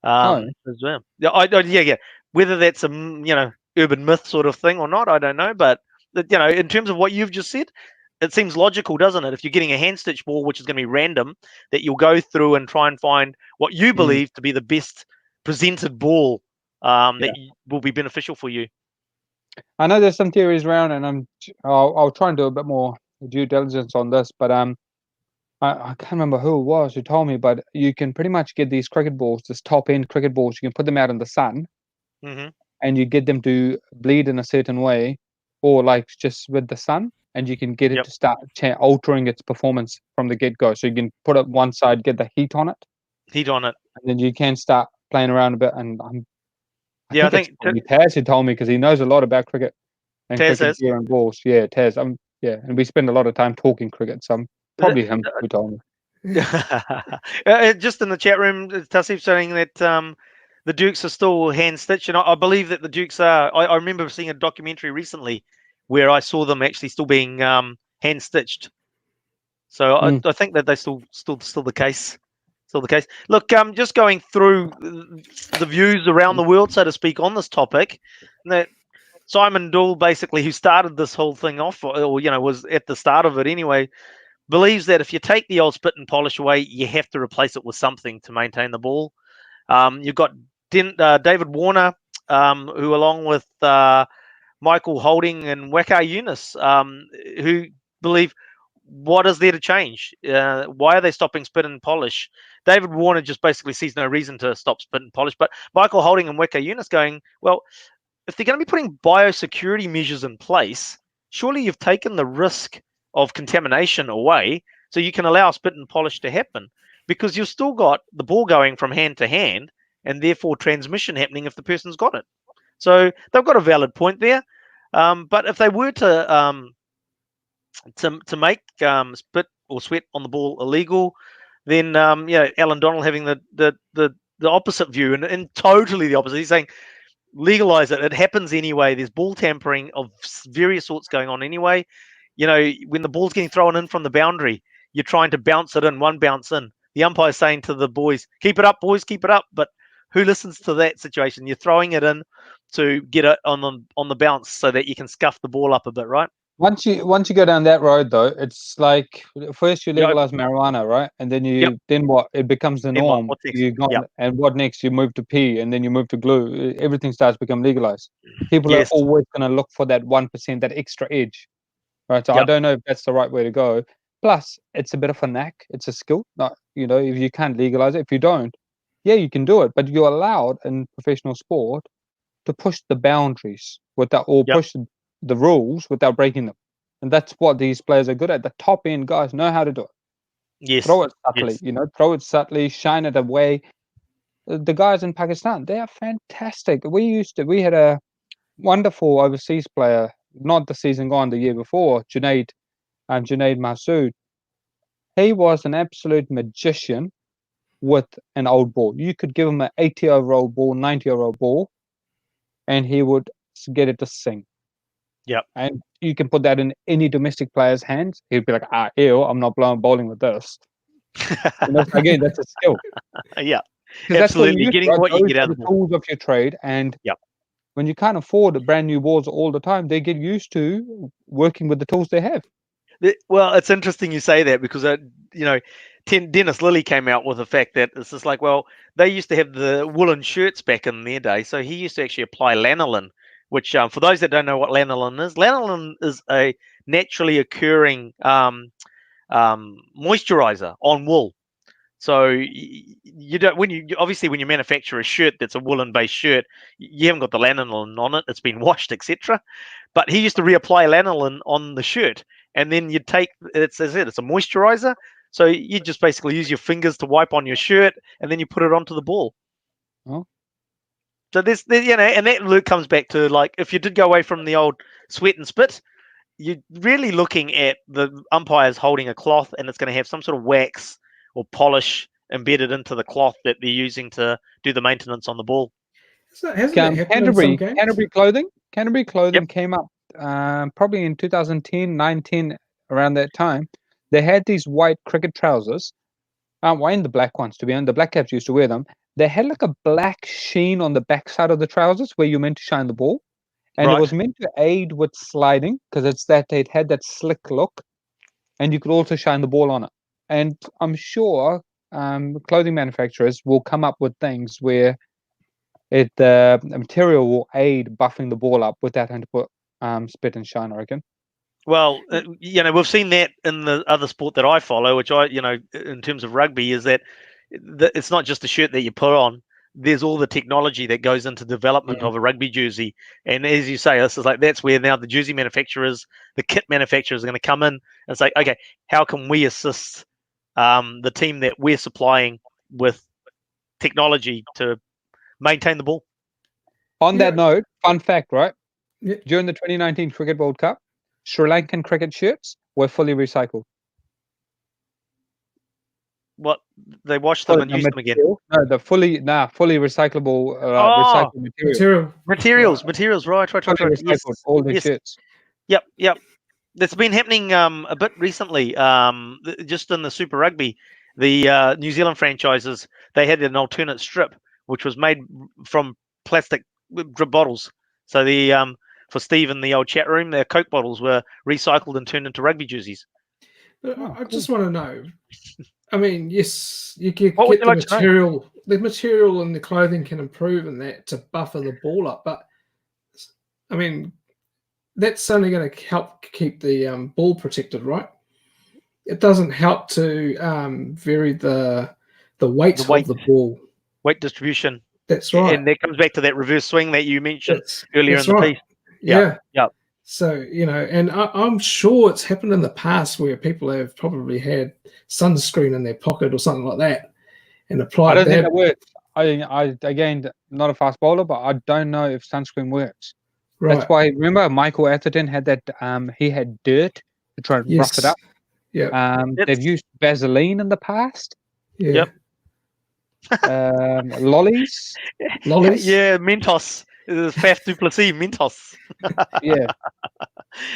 As well. Yeah. Whether that's a urban myth sort of thing or not, I don't know. But you know, in terms of what you've just said, it seems logical, doesn't it? If you're getting a hand stitch ball, which is going to be random, that you'll go through and try and find what you believe to be the best presented ball that will be beneficial for you. I know there's some theories around, and I'll try and do a bit more due diligence on this, but I can't remember who it was who told me, but you can pretty much get these cricket balls, this top end cricket balls. You can put them out in the sun, Hmm. and you get them to bleed in a certain way, or like just with the sun, and you can get it Yep. to start altering its performance from the get go. So you can put it one side, get the heat on it, Heat on it. and then you can start playing around a bit. And I Yeah, I think it's think probably Taz who told me because he knows a lot about cricket and Taz cricket has. gear and balls. Yeah, Taz. Yeah, and we spend a lot of time talking cricket, so I'm probably him who told me. Just in the chat room, Tassif saying that the Dukes are still hand stitched, and I believe that the Dukes are. I remember seeing a documentary recently where I saw them actually still being hand stitched. So I think that they still the case. Still the case. Look, just going through the views around the world, so to speak, on this topic. That Simon Dool, basically, who started this whole thing off, or was at the start of it anyway, believes that if you take the old spit and polish away, you have to replace it with something to maintain the ball. You've got David Warner, who, along with Michael Holding and Weka Eunice, who believe, what is there to change? Why are they stopping spit and polish? David Warner just basically sees no reason to stop spit and polish. But Michael Holding and Weka Eunice going, well, if they're going to be putting biosecurity measures in place, surely you've taken the risk of contamination away so you can allow spit and polish to happen, because you've still got the ball going from hand to hand and therefore transmission happening if the person's got it. So they've got a valid point there. But if they were to make spit or sweat on the ball illegal, then Alan Donald having the opposite view, and totally the opposite. He's saying legalize it. It happens anyway. There's ball tampering of various sorts going on anyway. When the ball's getting thrown in from the boundary, you're trying to bounce it in, one bounce in. The umpire's saying to the boys, keep it up, boys, keep it up. But who listens to that situation? You're throwing it in to get it on the bounce so that you can scuff the ball up a bit, right? Once you go down that road, though, it's like first you Yep. legalize marijuana, right? And then then what? It becomes the Then what? norm. What's next? You go Yep. and what next? You move to P, and then you move to glue. Everything starts to become legalized. People are Yes. always going to look for that 1%, that extra edge, right? So I Yep. don't know if that's the right way to go. Plus, it's a bit of a knack. It's a skill. Not if you can't legalize it, if you don't, yeah, you can do it, but you're allowed in professional sport to push the boundaries without, or Yep. push the rules without breaking them. And that's what these players are good at. The top end guys know how to do it. Yes. Throw it subtly, Yes. throw it subtly, shine it away. The guys in Pakistan, they are fantastic. We had a wonderful overseas player, not the season gone, the year before, Junaid Masood. He was an absolute magician with an old ball. You could give him an 80-year-old ball, 90-year-old ball, and he would get it to sing. Yep. And you can put that in any domestic player's hands. He'd be like, ew, I'm not bowling with this. Again, that's a skill. Yeah. Because that's what you Absolutely. use, Getting right? what you Those get are out of the the ball. tools of your trade. And Yep. when you can't afford brand new balls all the time, they get used to working with the tools they have. Well, it's interesting you say that, because Dennis Lilly came out with the fact that it's just like, well, they used to have the woolen shirts back in their day, so he used to actually apply lanolin, which, for those that don't know what lanolin is a naturally occurring moisturizer on wool. So you don't, when you manufacture a shirt that's a woolen based shirt, you haven't got the lanolin on it, it's been washed, etc. But he used to reapply lanolin on the shirt, and then you'd take, it's as it's a moisturizer. So you just basically use your fingers to wipe on your shirt, and then you put it onto the ball. Oh. So and that comes back to, like, if you did go away from the old sweat and spit, you're really looking at the umpires holding a cloth, and it's going to have some sort of wax or polish embedded into the cloth that they're using to do the maintenance on the ball. Hasn't that happened in some games? Canterbury clothing came up probably in 2010, 19, around that time. They had these white cricket trousers. Why in the black ones, to be honest? The black caps used to wear them. They had like a black sheen on the backside of the trousers where you're meant to shine the ball. And Right. it was meant to aid with sliding, because it had that slick look, and you could also shine the ball on it. And I'm sure clothing manufacturers will come up with things where the material will aid buffing the ball up without having to put spit and shine, I reckon. Well, we've seen that in the other sport that I follow, which in terms of rugby, is that it's not just the shirt that you put on. There's all the technology that goes into development of a rugby jersey. And as you say, this is like, that's where now the jersey manufacturers, the kit manufacturers are going to come in and say, okay, how can we assist the team that we're supplying with technology to maintain the ball? On that note, fun fact, right? Yeah. During the 2019 Cricket World Cup, Sri Lankan cricket shirts were fully recycled. What, they washed them and used them again? No, the fully recyclable recycled Materials, right. Fully Yes. recycled, all the shirts. Yep. That's been happening a bit recently. Just in the Super Rugby, the New Zealand franchises, they had an alternate strip which was made from plastic drip bottles. So for Steve in the old chat room, their Coke bottles were recycled and turned into rugby jerseys. I just want to know. I mean, yes, you can What would get you the like to know? material. The material and the clothing can improve in that to buffer the ball up, but I mean, that's only going to help keep the ball protected, right? It doesn't help to vary the weight of the ball. Weight distribution. That's right. And that comes back to that reverse swing that you mentioned earlier in the piece. Yeah. Yeah. So, and I'm sure it's happened in the past where people have probably had sunscreen in their pocket or something like that and applied that. I don't think it works. I again, not a fast bowler, but I don't know if sunscreen works. Right. That's why, remember, Michael Atherton had that, he had dirt to try and rough it up. Yeah. They've used Vaseline in the past. Yeah. Lollies. Yeah, Mentos. Faf du Plessis Mentos. Yeah.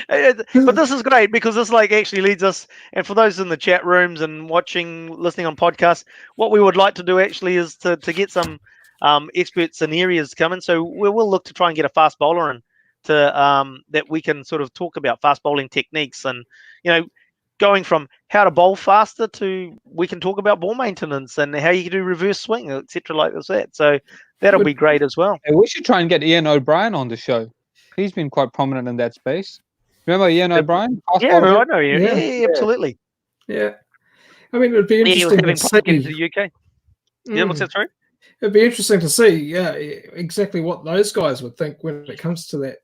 But this is great because this actually leads us, and for those in the chat rooms and listening on podcasts, what we would like to do actually is to get some experts in areas to come in. So we'll look to try and get a fast bowler in to that we can sort of talk about fast bowling techniques and going from how to bowl faster to we can talk about ball maintenance and how you can do reverse swing, etc. like that. So that'll be great as well. Hey, we should try and get Ian O'Brien on the show. He's been quite prominent in that space. Remember Ian O'Brien? Yeah, I know Ian. Yeah, absolutely. Yeah. I mean, it would be interesting to see. In the UK. Yeah, what's that, sorry? It'd be interesting to see exactly what those guys would think when it comes to that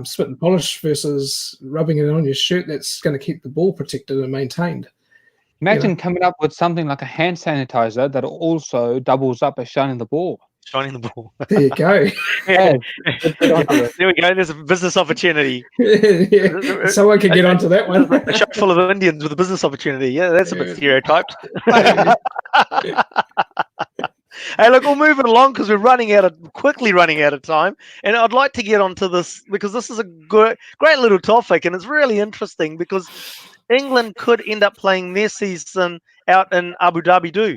spit and polish versus rubbing it on your shirt that's going to keep the ball protected and maintained. Imagine coming up with something like a hand sanitizer that also doubles up as shining the ball. Shining the ball. There you go. There we go. There's a business opportunity. Someone can get onto that one. A show full of Indians with a business opportunity. Yeah, that's a bit stereotyped. Hey, look, we'll move it along because we're quickly running out of time. And I'd like to get onto this because this is a great little topic, and it's really interesting because England could end up playing their season out in Abu Dhabi.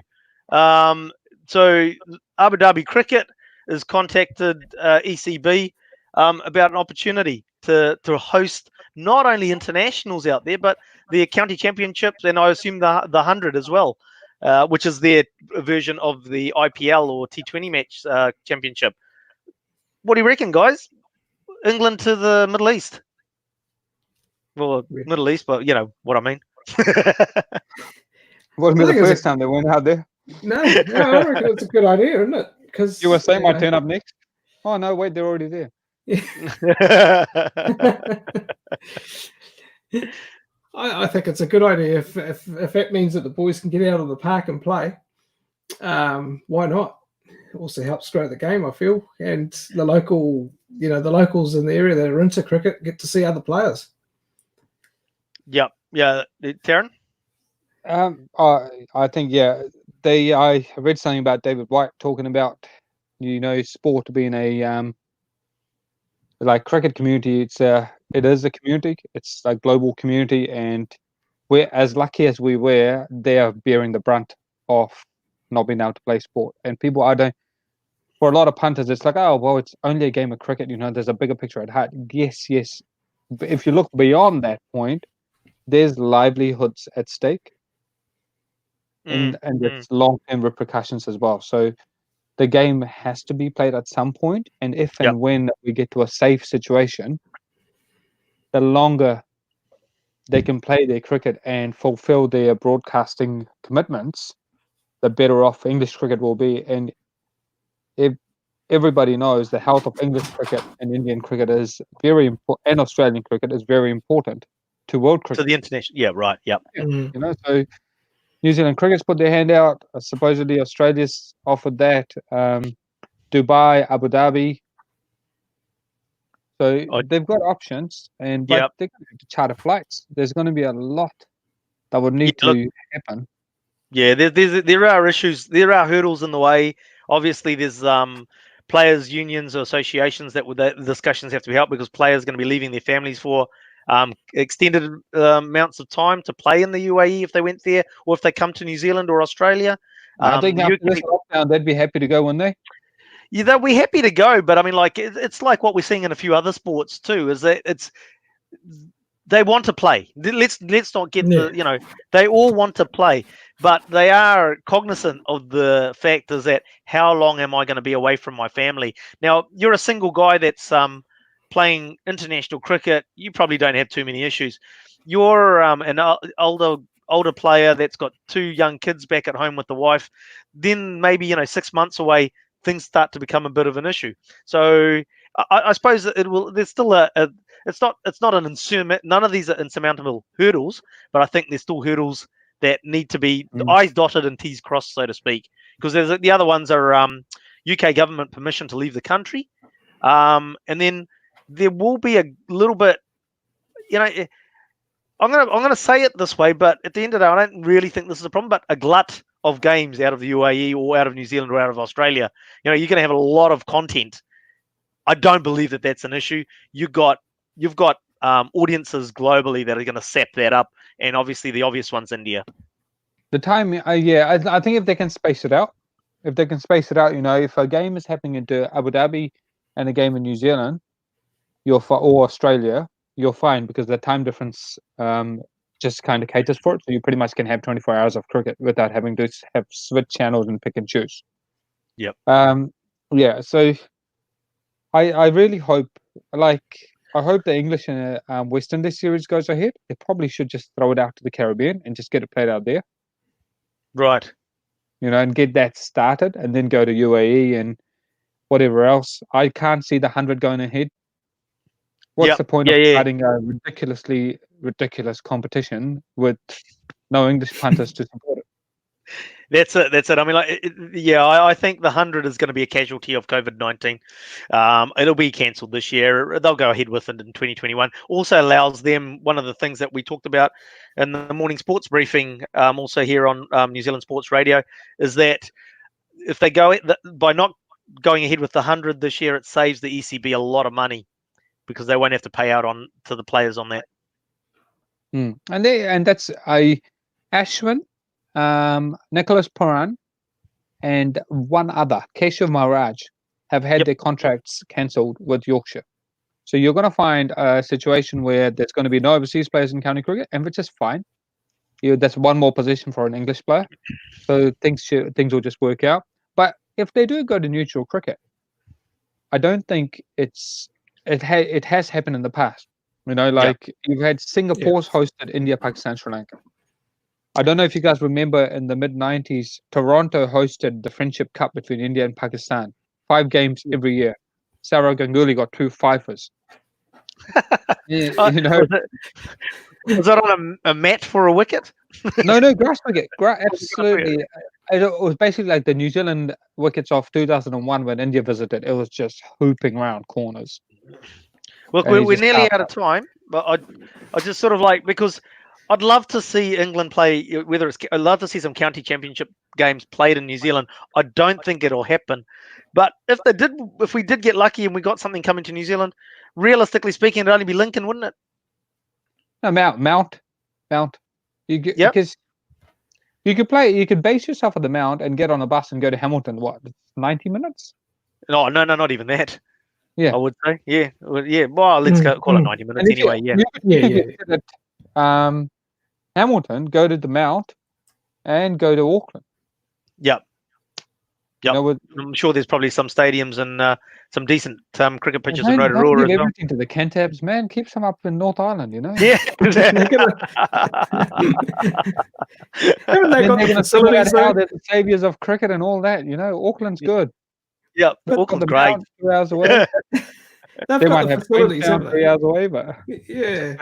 So Abu Dhabi Cricket has contacted ECB about an opportunity to host not only internationals out there, but the county championships, and I assume the 100 as well. Which is their version of the IPL or T20 match championship. What do you reckon, guys? England to the Middle East? Well, Middle East, but you know what I mean. Wouldn't be the first time they went out there. No, I reckon it's a good idea, isn't it? Because USA might turn up next. Oh no, wait, they're already there. I think it's a good idea if that means that the boys can get out of the park and play. Why not? It also helps grow the game, I feel, and the locals in the area that are into cricket get to see other players. Yeah, Taryn. I think I read something about David White talking about sport being a like cricket community. It is a community. It's a global community, and we're as lucky as we were. They are bearing the brunt of not being able to play sport. And people, for a lot of punters, it's like, oh well, it's only a game of cricket. There's a bigger picture at heart. Yes. But if you look beyond that point, there's livelihoods at stake, and it's long-term repercussions as well. So the game has to be played at some point, and if and when we get to a safe situation, the longer they can play their cricket and fulfill their broadcasting commitments, the better off English cricket will be. And if everybody knows the health of English cricket and Indian cricket is very important, and Australian cricket is very important to world cricket. To the international, yeah, right, yep. Mm. You know, so New Zealand cricket's put their hand out. Supposedly Australia's offered that. Dubai, Abu Dhabi. So they've got options, but they're going to have to charter flights. There's going to be a lot that would need to happen. Yeah, there are issues, there are hurdles in the way. Obviously, there's players' unions or associations that the discussions have to be held, because players are going to be leaving their families for extended amounts of time to play in the UAE if they went there, or if they come to New Zealand or Australia. I think after this lockdown, they'd be happy to go, wouldn't they? Yeah, they'll be happy to go, but I mean, like it's like what we're seeing in a few other sports too. Is that they want to play. Let's not get they all want to play, but they are cognizant of the fact is that how long am I going to be away from my family? Now, you're a single guy that's playing international cricket. You probably don't have too many issues. You're an older player that's got 2 young kids back at home with the wife. Then maybe 6 months away, things start to become a bit of an issue. So I suppose it will. There's still it's not an insurmountable. None of these are insurmountable hurdles, but I think there's still hurdles that need to be I's dotted and T's crossed, so to speak. Because the other ones are UK government permission to leave the country, and then there will be a little bit. I'm gonna say it this way, but at the end of the day, I don't really think this is a problem. But a glut of games out of the UAE or out of New Zealand or out of Australia, you're going to have a lot of content. I don't believe that that's an issue. You've got audiences globally that are going to sap that up, and obviously the obvious one's India. The timing, I think if they can space it out, if a game is happening in Abu Dhabi and a game in New Zealand, or Australia, you're fine, because the time difference just kind of caters for it. So you pretty much can have 24 hours of cricket without having to have switch channels and pick and choose. Yep. So I really hope, I hope the English and West Indies series goes ahead. They probably should just throw it out to the Caribbean and just get it played out there. Right. And get that started, and then go to UAE and whatever else. I can't see the 100 going ahead. What's the point of starting a ridiculous competition with no English punters to support it? That's it. I mean, I think the 100 is going to be a casualty of COVID-19. It'll be cancelled this year. They'll go ahead with it in 2021. Also allows them, one of the things that we talked about in the morning sports briefing, also here on New Zealand Sports Radio, is that if they go by not going ahead with the 100 this year, it saves the ECB a lot of money, because they won't have to pay out to the players on that. And that's Ashwin, Nicholas Puran, and one other, Keshav Maharaj, have had their contracts cancelled with Yorkshire. So you're going to find a situation where there's going to be no overseas players in county cricket, and which is fine. That's one more position for an English player. So things will just work out. But if they do go to neutral cricket, I don't think it has happened in the past. You've had Singapore's hosted India, Pakistan, Sri Lanka. I don't know if you guys remember, in the mid-90s, Toronto hosted the Friendship Cup between India and Pakistan. 5 games every year. Sourav Ganguly got 2 fifers. Was that on a mat for a wicket? No, grass wicket. Absolutely. It was basically like the New Zealand wickets of 2001 when India visited. It was just hooping around corners. Look, we're nearly out of time, but I just sort of because I'd love to see England play, I'd love to see some county championship games played in New Zealand. I don't think it'll happen. But if we did get lucky and we got something coming to New Zealand, realistically speaking, it'd only be Lincoln, wouldn't it? No, Mount. Because you could base yourself at the Mount and get on a bus and go to Hamilton. What, 90 minutes? No, not even that. Yeah, I would say. Yeah. Well, let's call it 90 minutes anyway. Hamilton, go to the Mount, and go to Auckland. Yep. Yep. You know, I'm sure there's probably some stadiums and some decent cricket pitches in don't Rotorua give as well. everything to the Cantabs, man. Keep some up in North Island, you know. Yeah. Haven't they Then got they're the going to figure out facilities how though? they're the saviors of cricket and all that. You know, Auckland's good. Yep. But- Auckland's The great. Mountains 2 hours away. They've They got might the have facilities, Queenstown haven't 3 hours away, but they? Yeah.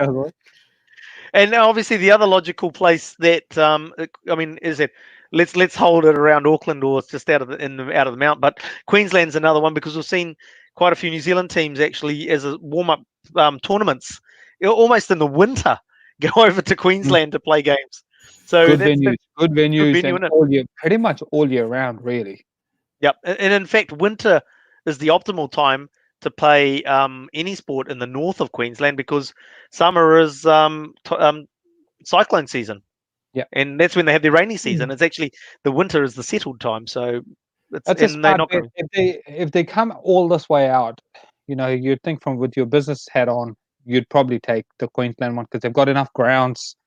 And obviously, the other logical place that I mean is that let's hold it around Auckland or it's just out of the mount. But Queensland's another one because we've seen quite a few New Zealand teams actually as a warm up tournaments, almost in the winter, go over to Queensland to play games. So good that's venues, venue, and innit? all year, pretty much all year round, really. Yep, and in fact, winter is the optimal time to play any sport in the north of Queensland because summer is cyclone season. Yeah. And that's when they have their rainy season. It's actually the winter is the settled time. So it's That's a and they're smart not bet. going If they come all this way out, you know, you'd think from with your business hat on, you'd probably take the Queensland one because they've got enough grounds.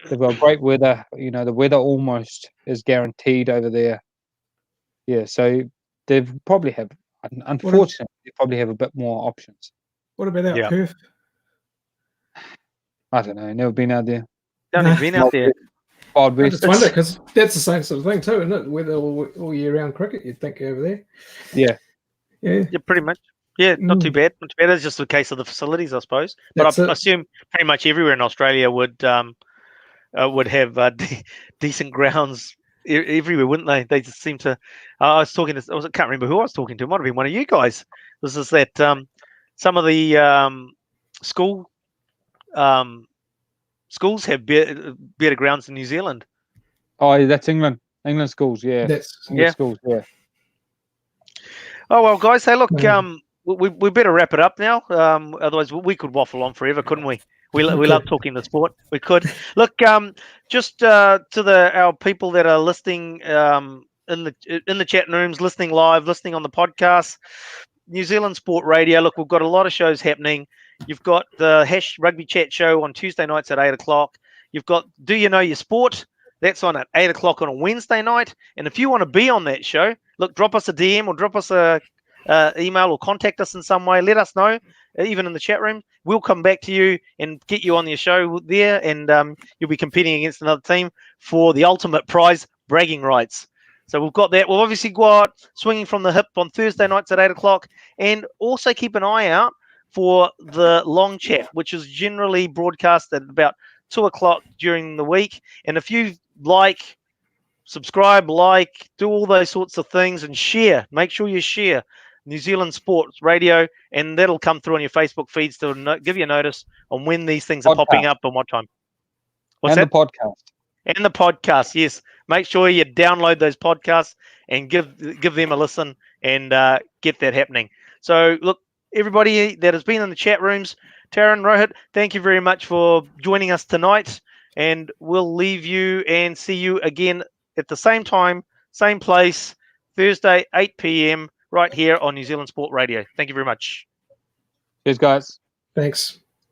They've got great weather. You know, the weather almost is guaranteed over there. Yeah, so they've probably have. Unfortunately, they probably have a bit more options. What about out Yeah. Perth? I don't know. Never been out there. don't have been out there. Wild I West. just wonder because that's the same sort of thing too, isn't it? Weather all year round cricket, you'd think over there. Yeah. Yeah. Yeah, pretty much. Yeah, not too bad. Not too bad. It's just a case of the facilities, I suppose. But That's I it. assume pretty much everywhere in Australia would have decent grounds everywhere, wouldn't they? They just seem to. I was talking to. I can't remember who I was talking to. It might have been one of you guys. This is that some of the school schools have better grounds in New Zealand. Oh, that's England. England schools, yeah. That's English Yeah. schools, yeah. Oh well, guys. Hey, look. Mm. We better wrap it up now. Otherwise, we could waffle on forever, couldn't we? We love talking the sport. We could look. Just to our people that are listening in the chat rooms, listening live, listening on the podcast. New Zealand Sport Radio. Look, we've got a lot of shows happening. You've got the Rugby Chat show on Tuesday nights at 8:00. You've got Do You Know Your Sport? That's on at 8:00 on a Wednesday night. And if you want to be on that show, look, drop us a DM or drop us a email or contact us in some way. Let us know, even in the chat room. We'll come back to you and get you on your show there, and you'll be competing against another team for the ultimate prize, bragging rights. So we've got that. We've obviously got Swinging from the Hip on Thursday nights at 8:00, and also keep an eye out for the long chat, which is generally broadcast at about 2:00 during the week. And if you subscribe, do all those sorts of things and share. Make sure you share New Zealand Sports Radio, and that'll come through on your Facebook feeds to give you a notice on when these things are popping up and what time. What's that? The podcast. And the podcast, yes. Make sure you download those podcasts and give them a listen and get that happening. So, look, everybody that has been in the chat rooms, Taran, Rohit, thank you very much for joining us tonight. And we'll leave you and see you again at the same time, same place, Thursday, 8 p.m., right here on New Zealand Sport Radio. Thank you very much. Cheers, guys. Thanks.